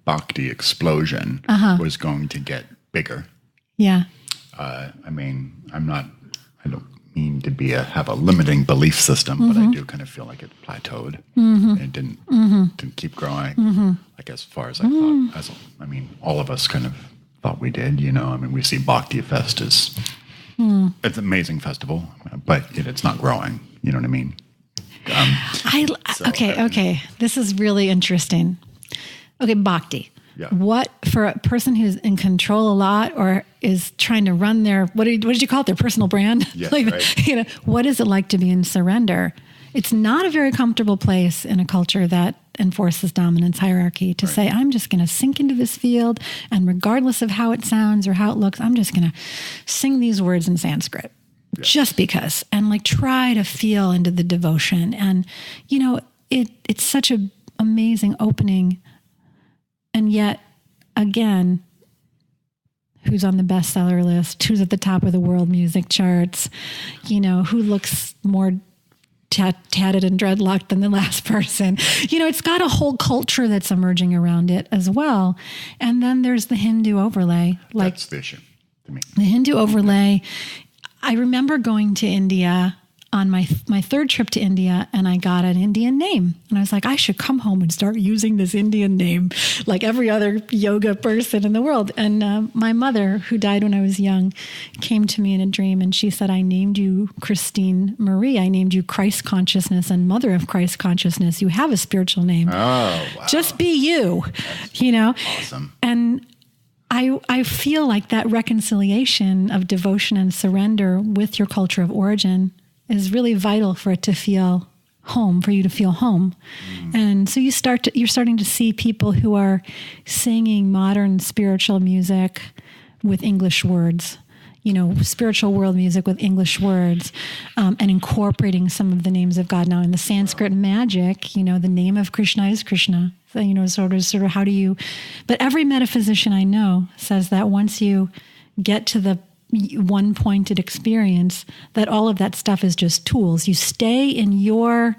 Bhakti explosion was going to get bigger. Yeah. I mean, I don't mean to have a limiting belief system, but I do kind of feel like it plateaued and it didn't keep growing. Like as far as I thought, all of us kind of thought we did, we see Bhakti Fest as it's an amazing festival, but it's not growing. You know what I mean? Okay. This is really interesting. Okay, Bhakti. Yeah. What, for a person who's in control a lot or is trying to run their, what did you call it, their personal brand? Yes, right. What is it like to be in surrender? It's not a very comfortable place in a culture that enforces dominance hierarchy to say, I'm just going to sink into this field, and regardless of how it sounds or how it looks, I'm just going to sing these words in Sanskrit. Yeah. Just because, and try to feel into the devotion. And, it's such an amazing opening. And yet, again, who's on the bestseller list, who's at the top of the world music charts, who looks more tatted and dreadlocked than the last person. It's got a whole culture that's emerging around it as well. And then there's the Hindu overlay. That's the issue to me. The Hindu overlay. I remember going to India on my third trip to India, and I got an Indian name. And I was like, I should come home and start using this Indian name like every other yoga person in the world. And my mother, who died when I was young, came to me in a dream, and she said, I named you Christine Marie. I named you Christ Consciousness and Mother of Christ Consciousness. You have a spiritual name. Oh, wow. Just be you, Awesome. And I feel like that reconciliation of devotion and surrender with your culture of origin is really vital for it to feel home, for you to feel home. And so you're starting to see people who are singing modern spiritual music with English words, spiritual world music with English words, and incorporating some of the names of God. Now in the Sanskrit magic, the name of Krishna is Krishna. So, sort of how do you, but every metaphysician I know says that once you get to the one pointed experience, that all of that stuff is just tools. You stay in your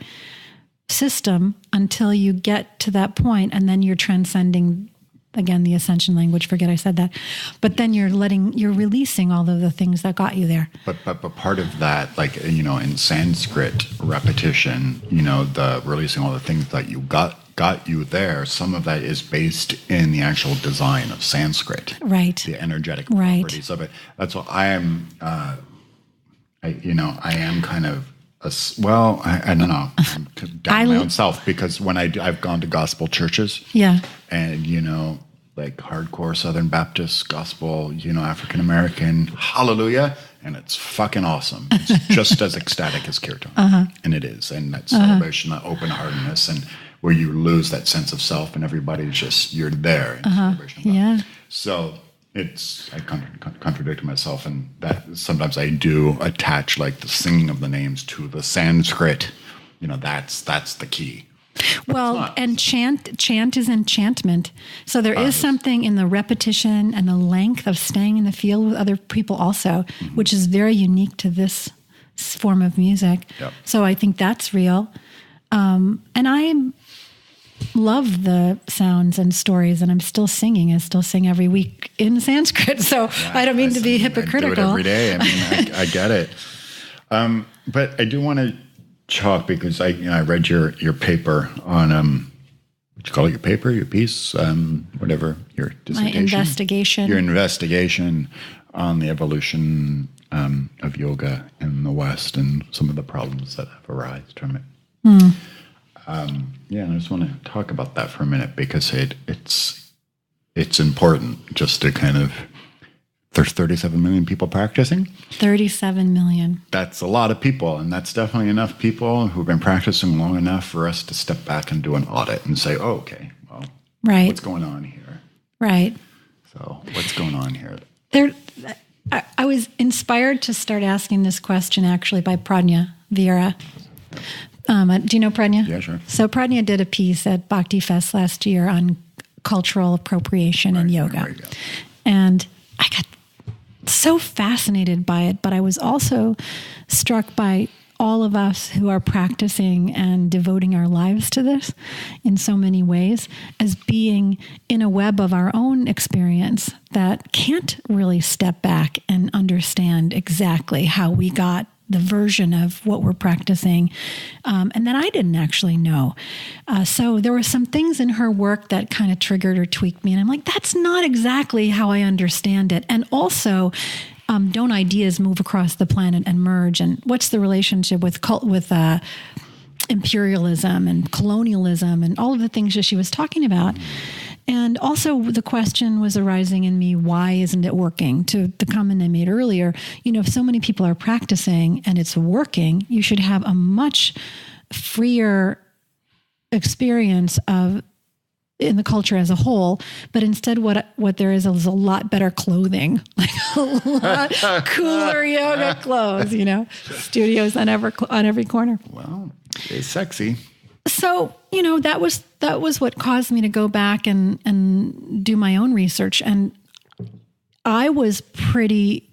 system until you get to that point, and then you're transcending, again, the ascension language. Forget I said that. But then you're releasing all of the things that got you there. But part of that, in Sanskrit repetition, the releasing all the things that you got you there, some of that is based in the actual design of Sanskrit. Right. The energetic properties of it. That's what I am, I am kind of, I don't know, I'm down my own self, because when I've gone to gospel churches. Yeah. And, hardcore Southern Baptist gospel, African American, hallelujah. And it's fucking awesome. It's just as ecstatic as kirtan. And it is. And that celebration, that open-heartedness, and where you lose that sense of self and everybody's just, you're there in celebration of God. Yeah. So I contradict myself, and that sometimes I do attach the singing of the names to the Sanskrit. That's the key. Well, and chant is enchantment. So there is something in the repetition and the length of staying in the field with other people also, which is very unique to this form of music. Yep. So I think that's real. And I love the sounds and stories, and I'm still singing. I still sing every week in Sanskrit. So I don't mean to be hypocritical. I do it every day. I get it. But I do want to talk, because I read your paper on what you call it, your paper, your piece, whatever, your dissertation. My investigation. Your investigation on the evolution of yoga in the West and some of the problems that have arisen from it. And I just want to talk about that for a minute, because it's important just to kind of, there's 37 million people practicing. 37 million. That's a lot of people, and that's definitely enough people who've been practicing long enough for us to step back and do an audit and say, oh, okay, well. Right. What's going on here? Right. So what's going on here? I was inspired to start asking this question actually by Pradnya Vieira. Do you know Pradnya? Yeah, sure. So Pradnya did a piece at Bhakti Fest last year on cultural appropriation in yoga. Right, yeah. And I got so fascinated by it, but I was also struck by all of us who are practicing and devoting our lives to this in so many ways as being in a web of our own experience that can't really step back and understand exactly how we got the version of what we're practicing, and that I didn't actually know. So there were some things in her work that kind of triggered or tweaked me, and I'm like, that's not exactly how I understand it. And also, don't ideas move across the planet and merge? And what's the relationship with imperialism and colonialism and all of the things that she was talking about? And also the question was arising in me, why isn't it working? To the comment I made earlier, if so many people are practicing and it's working, you should have a much freer experience in the culture as a whole, but instead what there is a lot better clothing, like a lot cooler yoga clothes, studios on every corner. Well, it's sexy. So, that was what caused me to go back and do my own research. And I was pretty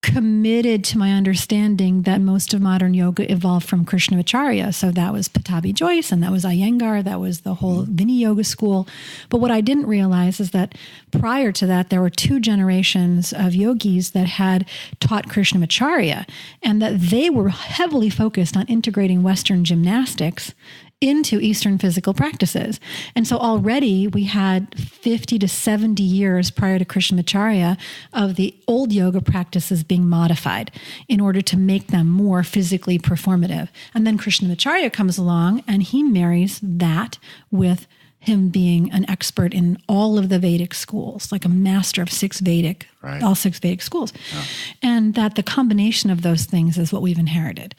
committed to my understanding that most of modern yoga evolved from Krishnamacharya. So that was Pattabhi Jois, and that was Iyengar, that was the whole Vinaya Yoga school. But what I didn't realize is that prior to that, there were 2 generations of yogis that had taught Krishnamacharya, and that they were heavily focused on integrating Western gymnastics into Eastern physical practices. And so already we had 50 to 70 years prior to Krishnamacharya of the old yoga practices being modified in order to make them more physically performative. And then Krishnamacharya comes along and he marries that with him being an expert in all of the Vedic schools, like a master of all 6 Vedic schools. Yeah. And that the combination of those things is what we've inherited.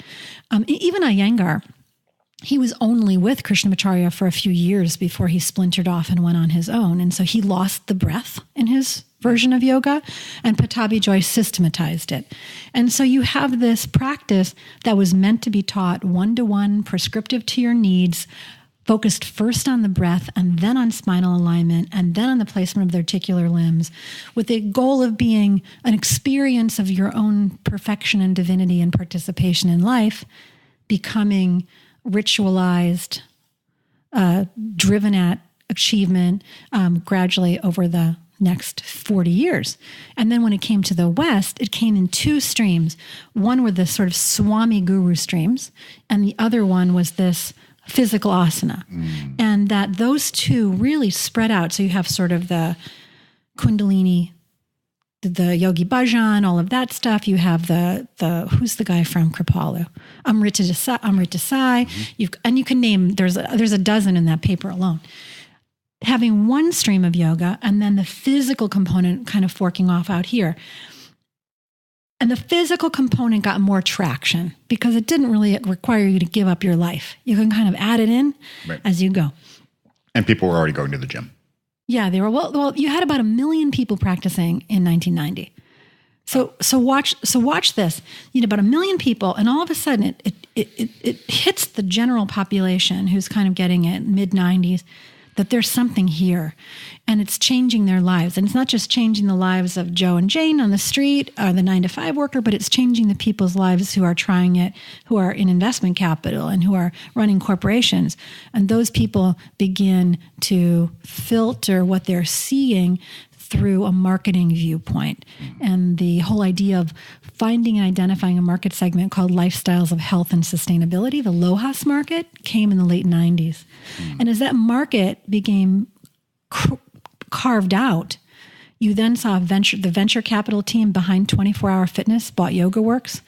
Even Iyengar, he was only with Krishnamacharya for a few years before he splintered off and went on his own. And so he lost the breath in his version of yoga, and Pattabhi Jois systematized it. And so you have this practice that was meant to be taught one-to-one, prescriptive to your needs, focused first on the breath and then on spinal alignment and then on the placement of the articular limbs, with the goal of being an experience of your own perfection and divinity and participation in life, becoming ritualized, driven at achievement gradually over the next 40 years. And then when it came to the West, it came in 2 streams. One were the sort of Swami Guru streams, and the other one was this physical asana. And that those 2 really spread out. So you have sort of the Kundalini, the Yogi Bhajan, all of that stuff. You have the who's the guy from Kripalu? Amrita Desai. Mm-hmm. And you can name, there's a dozen in that paper alone. Having one stream of yoga and then the physical component kind of forking off out here. And the physical component got more traction because it didn't really require you to give up your life. You can kind of add it in as you go. And people were already going to the gym. Yeah, they were. Well, you had about 1 million people practicing in 1990. So watch this. You had about 1 million people, and all of a sudden it hits the general population who's kind of getting it mid-90s that there's something here, and it's changing their lives. And it's not just changing the lives of Joe and Jane on the street or the 9-to-5 worker, but it's changing the people's lives who are trying it, who are in investment capital and who are running corporations. And those people begin to filter what they're seeing through a marketing viewpoint. And the whole idea of finding and identifying a market segment called lifestyles of health and sustainability, the LOHAS market, came in the late 90s. And as that market became carved out, you then saw the venture capital team behind 24-Hour Fitness bought YogaWorks.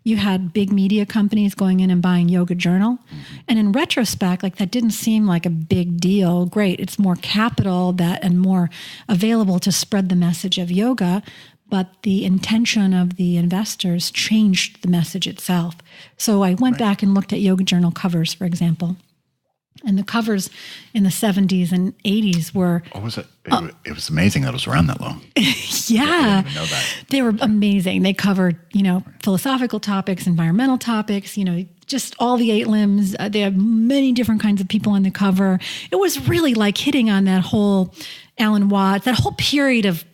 You had big media companies going in and buying Yoga Journal. And in retrospect, that didn't seem like a big deal. Great, it's more capital and more available to spread the message of yoga. But the intention of the investors changed the message itself. So I went back and looked at Yoga Journal covers, for example. And the covers in the 70s and 80s were... What was it? It was amazing that it was around that long. Yeah. I didn't even know that. They were amazing. They covered, philosophical topics, environmental topics, just all the 8 limbs. They have many different kinds of people on the cover. It was really like hitting on that whole Alan Watts, that whole period of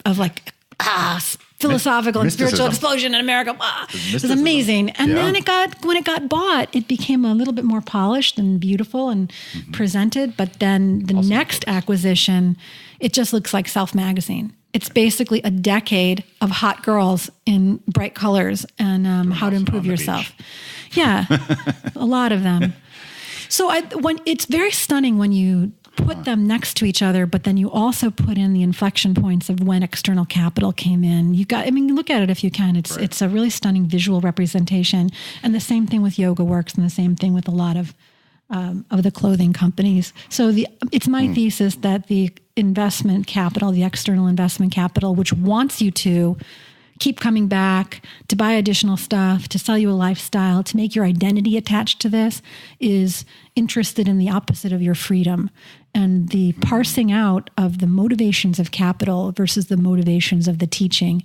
philosophical and spiritual explosion in America. It was amazing. And then when it got bought, it became a little bit more polished and beautiful and presented. But then the next acquisition, it just looks like Self magazine. It's basically a decade of hot girls in bright colors and how to improve yourself. Yeah, a lot of them. So when it's very stunning when you put them next to each other, but then you also put in the inflection points of when external capital came in. Look at it if you can. It's a really stunning visual representation. And the same thing with Yoga Works, and the same thing with a lot of the clothing companies. So it's my thesis that the investment capital, the external investment capital, which wants you to keep coming back, to buy additional stuff, to sell you a lifestyle, to make your identity attached to this, is interested in the opposite of your freedom. And the parsing out of the motivations of capital versus the motivations of the teaching.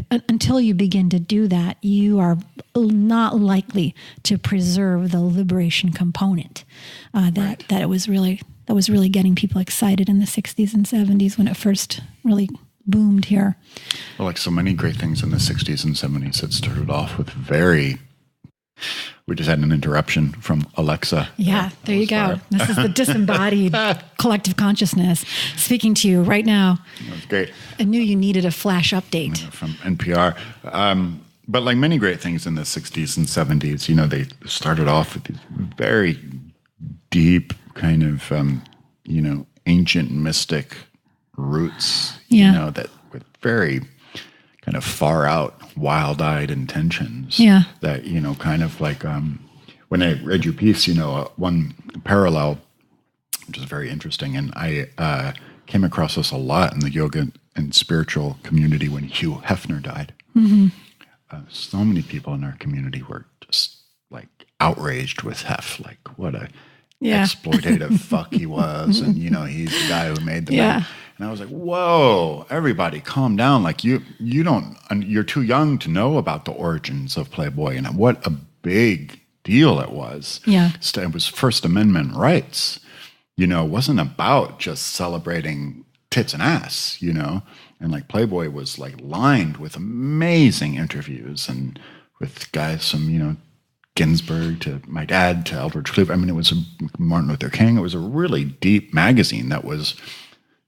Until you begin to do that, you are not likely to preserve the liberation component that was really getting people excited in the 60s and 70s when it first really boomed here. Well, like so many great things in the 60s and 70s, it started off with we just had an interruption from Alexa. Yeah, there you go. This is the disembodied collective consciousness speaking to you right now. That was great. I knew you needed a flash update. From NPR. But like many great things in the 60s and 70s, they started off with these very deep kind of, ancient mystic roots, that with very kind of far out, wild-eyed intentions. Yeah. That, kind of like when I read your piece, one parallel, which is very interesting, and I came across this a lot in the yoga and spiritual community when Hugh Hefner died. Mm-hmm. So many people in our community were just like outraged with Hef, like what a exploitative fuck he was, and he's the guy who made the man. And I was like, whoa, everybody calm down. Like you're too young to know about the origins of Playboy and what a big deal it was. Yeah. It was First Amendment rights. It wasn't about just celebrating tits and ass, and like Playboy was like lined with amazing interviews and with guys from, Ginsberg to my dad to Eldridge Cleaver. It was Martin Luther King. It was a really deep magazine that was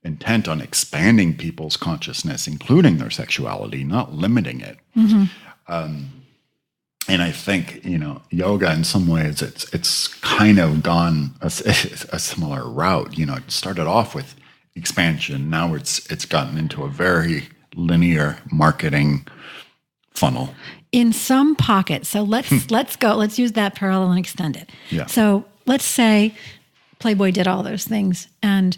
intent on expanding people's consciousness, including their sexuality, not limiting it. Mm-hmm. And I think, yoga in some ways, it's kind of gone a similar route. It started off with expansion. Now it's gotten into a very linear marketing funnel. In some pockets. So let's use that parallel and extend it. Yeah. So let's say Playboy did all those things, and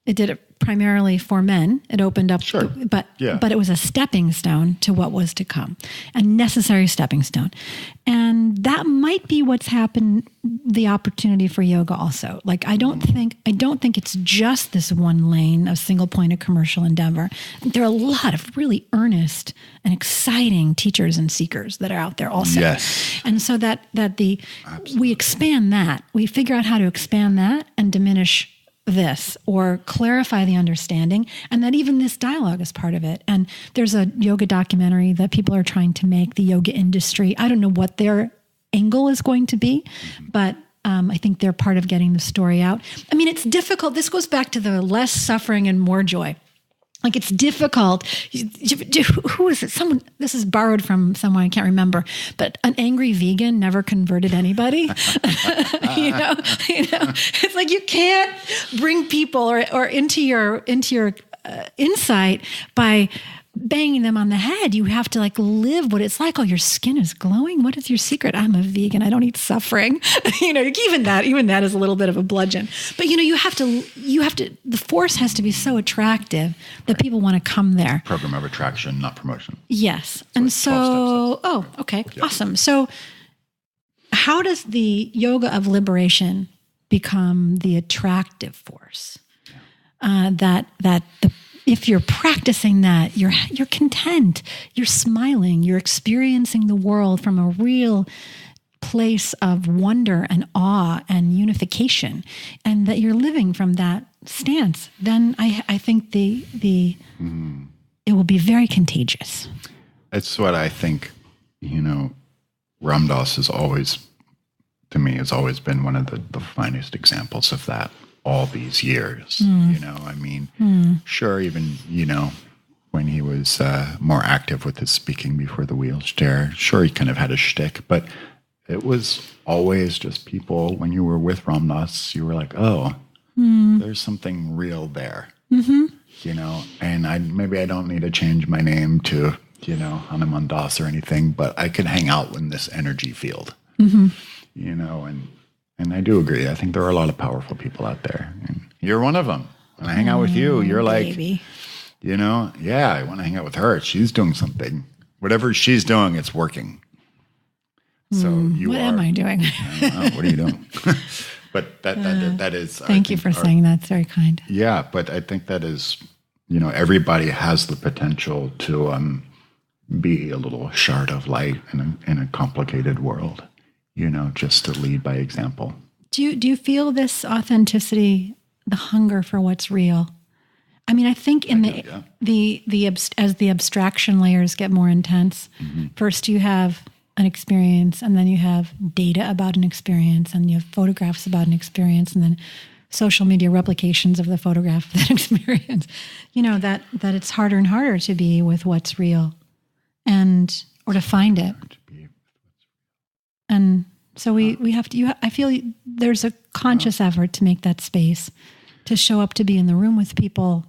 it did it primarily for men. It opened up, sure. But it was a stepping stone to what was to come, a necessary stepping stone. And that might be what's happened, the opportunity for yoga also. Like, I don't think it's just this one lane of single point of commercial endeavor. There are a lot of really earnest and exciting teachers and seekers that are out there also. Yes. And so we expand that. We figure out how to expand that and diminish this or clarify the understanding, and that even this dialogue is part of it. And there's a yoga documentary that people are trying to make, the yoga industry. I don't know what their angle is going to be, but I think they're part of getting the story out. It's difficult. This goes back to the less suffering and more joy. Like, it's difficult. Who is it? This is borrowed from someone I can't remember, but an angry vegan never converted anybody. It's like you can't bring people or into your insight by banging them on the head. You have to live what it's like. Oh, your skin is glowing. What is your secret? I'm a vegan. I don't eat suffering. Even that is a little bit of a bludgeon. But you have to, the force has to be so attractive that people want to come there. Program of attraction, not promotion. Yes. And so, okay, yeah. Awesome. So how does the yoga of liberation become the attractive force. If you're practicing that, you're content, you're smiling, you're experiencing the world from a real place of wonder and awe and unification, and that you're living from that stance, then I think it will be very contagious. It's what I think, Ram Dass has always been one of the finest examples of that all these years. Sure, even, when he was more active with his speaking before the wheelchair, sure, he kind of had a shtick, but it was always just people, when you were with Ram Dass, you were like, oh, there's something real there, and maybe I don't need to change my name to, Hanuman Das or anything, but I could hang out in this energy field, and I do agree. I think there are a lot of powerful people out there, and you're one of them. When I hang out with you, you're baby. I want to hang out with her. She's doing something. Whatever she's doing, it's working. So what am I doing? I don't know. What are you doing? But that is. Thank you for saying that. It's very kind. Yeah, but I think that is, everybody has the potential to be a little shard of light in a complicated world. Just to lead by example. Do you feel this authenticity, the hunger for what's real? I mean, I think as the abstraction layers get more intense, first you have an experience, and then you have data about an experience, and you have photographs about an experience, and then social media replications of the photograph of that experience. That it's harder and harder to be with what's real, or to find it. And so we have to. I feel there's a conscious effort to make that space, to show up, to be in the room with people,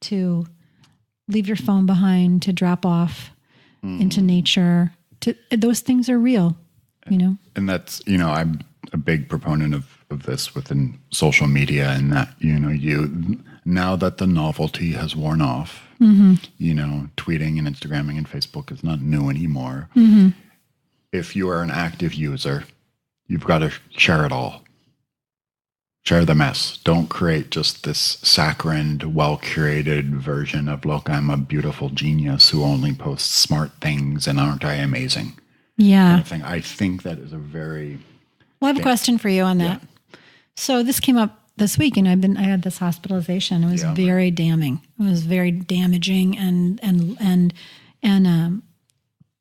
to leave your phone behind, to drop off into nature. Those things are real, And that's, I'm a big proponent of this within social media, and that, now that the novelty has worn off, tweeting and Instagramming and Facebook is not new anymore. If you are an active user, you've got to share it all. Share the mess. Don't create just this saccharine, well-curated version of, look, I'm a beautiful genius who only posts smart things and aren't I amazing? Yeah. Kind of thing. I think that is a very... Well, I have a question for you on that. Yeah. So this came up this week, and I had this hospitalization. It was very damning. It was very damaging,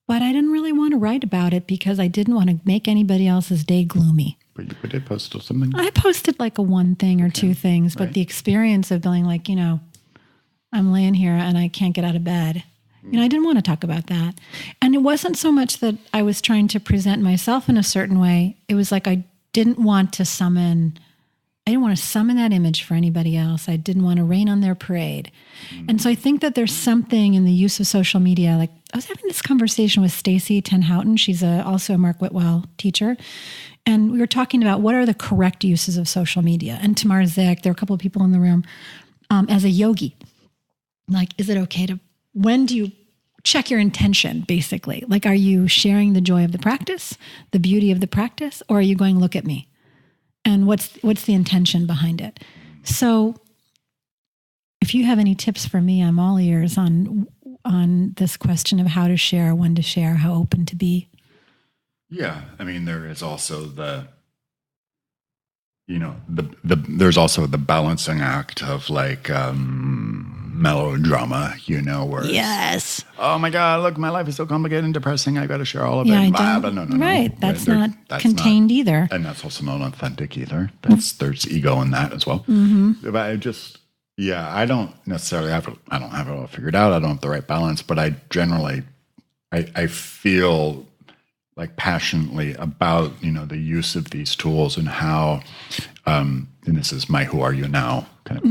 but I didn't really want to write about it because I didn't want to make anybody else's day gloomy. But you did post something? I posted like a one thing or two things, but the experience of being like, I'm laying here and I can't get out of bed. I didn't want to talk about that. And it wasn't so much that I was trying to present myself in a certain way. It was like I didn't want to summon that image for anybody else. I didn't want to rain on their parade. And so I think that there's something in the use of social media. Like I was having this conversation with Stacey Tenhoughton. She's also a Mark Whitwell teacher. And we were talking about what are the correct uses of social media. And Tamar Zick, there were a couple of people in the room, as a yogi. Like, is it okay when do you check your intention, basically? Like, are you sharing the joy of the practice, the beauty of the practice, or are you going, look at me? And what's the intention behind it? So if you have any tips for me, I'm all ears on this question of how to share, when to share, how open to be. Yeah. I mean, there is also there's also the balancing act of like melodrama, where yes. Oh my God, look, my life is so complicated and depressing. I got to share all of it. But no. Right. That's not contained either. And that's also not authentic either. There's ego in that as well. But I don't necessarily I don't have it all figured out. I don't have the right balance, but I generally, I feel like passionately about, the use of these tools and how, and this is my Who Are You Now kind of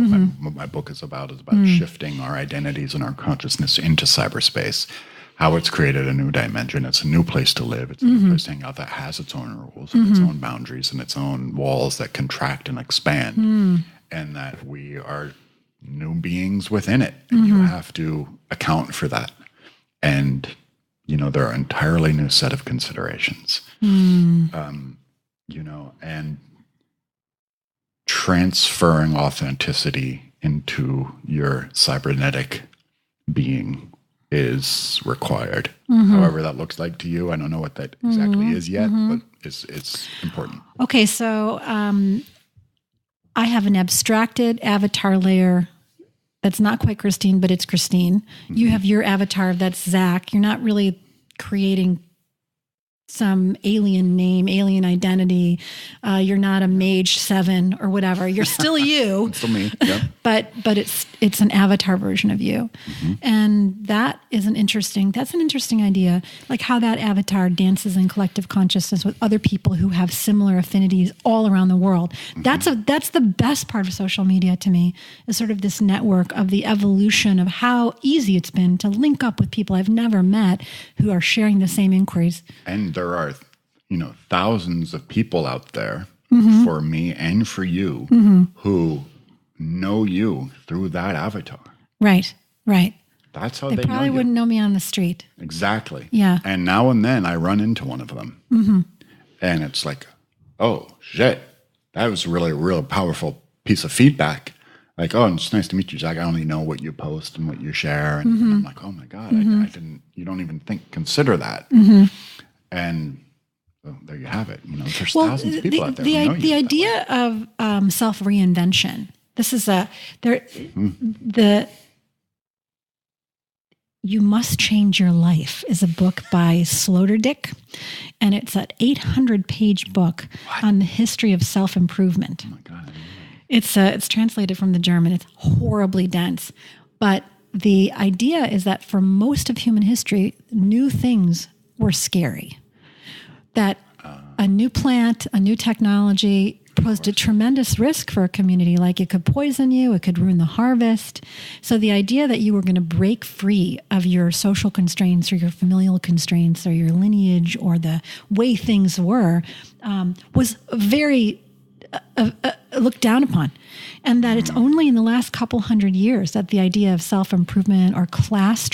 what my book is about shifting our identities and our consciousness into cyberspace, how it's created a new dimension. It's a new place to live. It's a new place to hang out that has its own rules and its own boundaries and its own walls that contract and expand, and that we are new beings within it. And you have to account for that. And there are an entirely new set of considerations, and transferring authenticity into your cybernetic being is required. However that looks like to you. I don't know what that exactly is yet, but it's important. Okay, so I have an abstracted avatar layer that's not quite Christine, but it's Christine. You have your avatar that's Zach. You're not really creating some alien name, alien identity. You're not a mage 7 or whatever. You're still you. It's still me. Yep. But it's an avatar version of you. And that's an interesting idea, like how that avatar dances in collective consciousness with other people who have similar affinities all around the world. That's the best part of social media to me, is sort of this network of the evolution of how easy it's been to link up with people I've never met who are sharing the same inquiries. And there are, thousands of people out there for me and for you who know you through that avatar. Right. That's how They they probably know you. wouldn't know me on the street. Exactly. Yeah. And now and then I run into one of them. And it's like, oh, shit. That was really a real powerful piece of feedback. Like, oh, it's nice to meet you, Zach. I only know what you post and what you share. And I'm like, oh my God, I didn't, you don't even consider that. And well, there you have it. There's thousands of people out there who know you. The idea of self-reinvention. This is You Must Change Your Life is a book by Sloterdijk, and it's an 800-page book on the history of self-improvement. Oh my God. It's translated from the German. It's horribly dense. But the idea is that for most of human history, new things were scary. That a new plant, a new technology posed a tremendous risk for a community. Like it could poison you, it could ruin the harvest. So the idea that you were going to break free of your social constraints or your familial constraints or your lineage or the way things were was very looked down upon. And that it's only in the last couple hundred years that the idea of self-improvement or class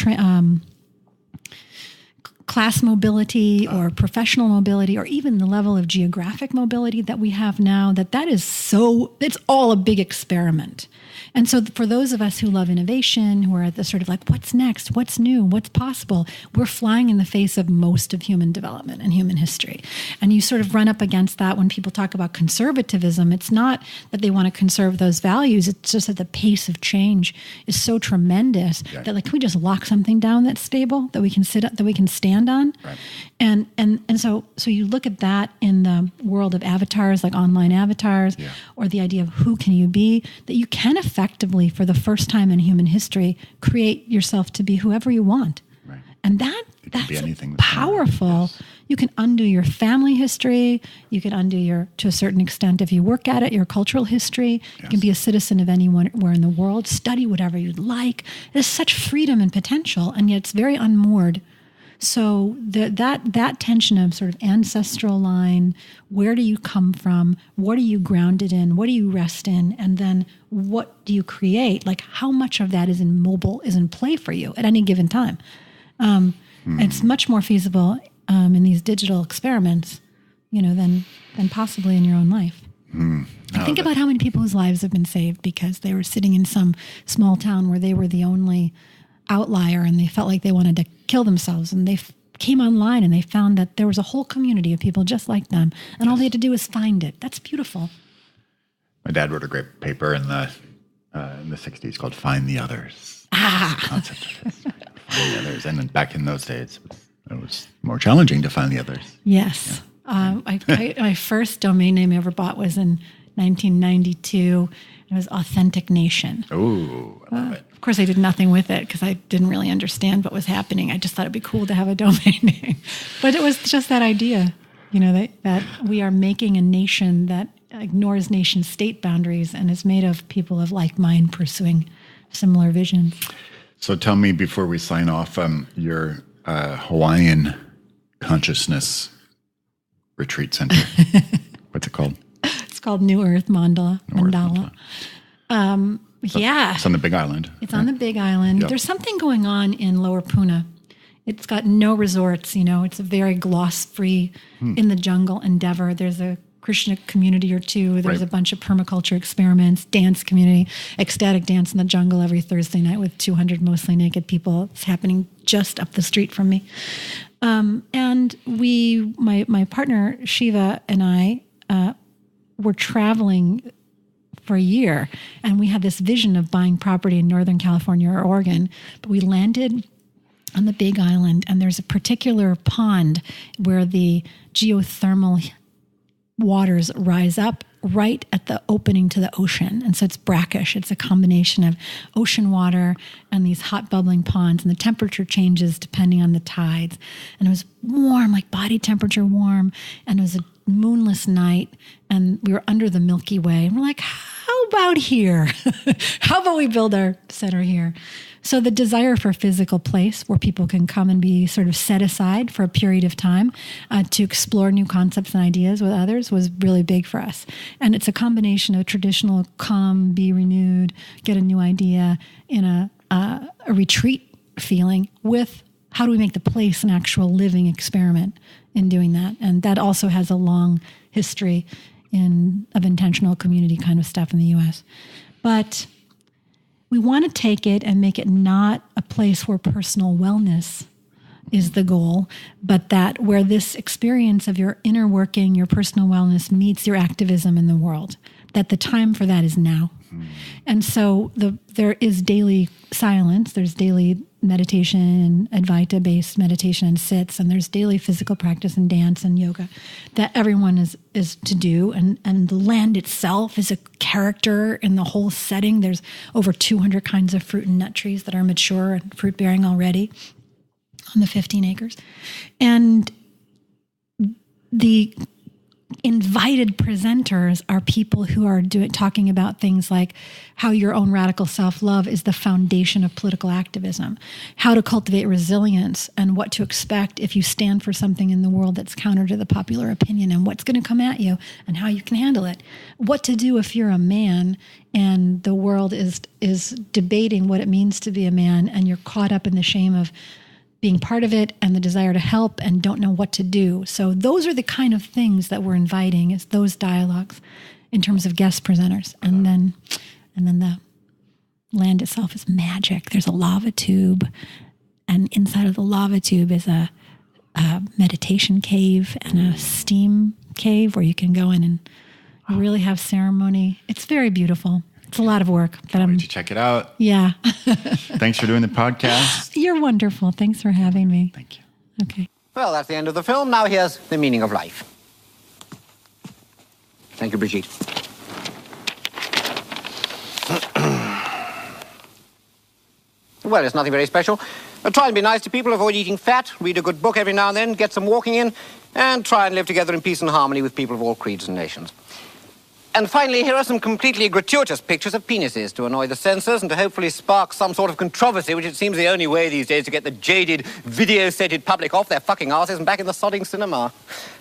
mobility or professional mobility or even the level of geographic mobility that we have now, it's all a big experiment. And so for those of us who love innovation, who are at the sort of like, what's next? What's new? What's possible? We're flying in the face of most of human development and human history. And you sort of run up against that when people talk about conservatism. It's not that they want to conserve those values. It's just that the pace of change is so tremendous that like, can we just lock something down that's stable, that we can that we can stand on? Right. And so you look at that in the world of avatars, like online avatars, or the idea of who can you be, that you can effectively, for the first time in human history, create yourself to be whoever you want. Right. And that's powerful. Yes. You can undo your family history. You can undo to a certain extent, if you work at it, your cultural history. You can be a citizen of anywhere in the world, study whatever you'd like. There's such freedom and potential, and yet it's very unmoored. So that tension of sort of ancestral line, where do you come from? What are you grounded in? What do you rest in? And then what do you create? Like how much of that is in play for you at any given time? It's much more feasible in these digital experiments, than possibly in your own life. Think about how many people whose lives have been saved because they were sitting in some small town where they were the only outlier and they felt like they wanted to kill themselves, and they came online and they found that there was a whole community of people just like them, and all they had to do was find it. That's beautiful. My dad wrote a great paper in the 60s called "Find the Others." Ah, the concept of this, find the others, and then back in those days, it was more challenging to find the others. Yes, my first domain name I ever bought was in 1992. It was Authentic Nation. Oh, I love it. Of course, I did nothing with it because I didn't really understand what was happening. I just thought it'd be cool to have a domain name. But it was just that idea, that we are making a nation that ignores nation state boundaries and is made of people of like mind pursuing similar visions. So tell me, before we sign off, your Hawaiian consciousness retreat center. What's it called? It's called New Earth Mandala. It's on the Big Island. It's on the Big Island. Yep. There's something going on in Lower Puna. It's got no resorts, it's a very gloss-free in the jungle endeavor. There's a Krishna community or two. There's Right. a bunch of permaculture experiments, dance community, ecstatic dance in the jungle every Thursday night with 200 mostly naked people. It's happening just up the street from me. And my partner Shiva and I were traveling for a year, and we had this vision of buying property in Northern California or Oregon, but we landed on the Big Island, and there's a particular pond where the geothermal waters rise up right at the opening to the ocean. And so it's brackish. It's a combination of ocean water and these hot bubbling ponds, and the temperature changes depending on the tides. And it was warm, like body temperature warm, and it was a moonless night, and we were under the Milky Way. And we're like, how about here? How about we build our center here? So the desire for a physical place where people can come and be sort of set aside for a period of time to explore new concepts and ideas with others was really big for us. And it's a combination of traditional come, be renewed, get a new idea in a retreat feeling with how do we make the place an actual living experiment in doing that. And that also has a long history of intentional community kind of stuff in the U.S. But we want to take it and make it not a place where personal wellness is the goal, but that where this experience of your inner working, your personal wellness meets your activism in the world, that the time for that is now. And so there is daily silence, there's daily meditation and Advaita-based meditation and sits, and there's daily physical practice and dance and yoga that everyone is to do. And the land itself is a character in the whole setting. There's over 200 kinds of fruit and nut trees that are mature and fruit-bearing already on the 15 acres. And the invited presenters are people who are talking about things like how your own radical self-love is the foundation of political activism, how to cultivate resilience, and what to expect if you stand for something in the world that's counter to the popular opinion, and what's going to come at you and how you can handle it, what to do if you're a man and the world is debating what it means to be a man, and you're caught up in the shame of being part of it and the desire to help and don't know what to do. So those are the kind of things that we're inviting, is those dialogues in terms of guest presenters. And then the land itself is magic. There's a lava tube, and inside of the lava tube is a meditation cave and a steam cave where you can go in and really have ceremony. It's very beautiful. It's a lot of work. But Can't wait to check it out. Yeah. Thanks for doing the podcast. You're wonderful. Thanks for having me. Thank you. Okay. Well, that's the end of the film. Now here's the meaning of life. Thank you, Brigitte. Well, it's nothing very special. Try and be nice to people, avoid eating fat, read a good book every now and then, get some walking in, and try and live together in peace and harmony with people of all creeds and nations. And finally, here are some completely gratuitous pictures of penises to annoy the censors and to hopefully spark some sort of controversy, which it seems the only way these days to get the jaded, video-sated public off their fucking asses and back in the sodding cinema.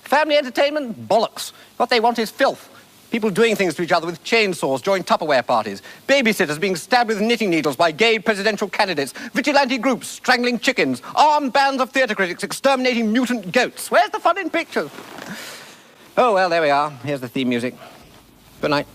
Family entertainment? Bollocks. What they want is filth. People doing things to each other with chainsaws during Tupperware parties. Babysitters being stabbed with knitting needles by gay presidential candidates. Vigilante groups strangling chickens. Armed bands of theatre critics exterminating mutant goats. Where's the fun in pictures? Oh, well, there we are. Here's the theme music. Good night.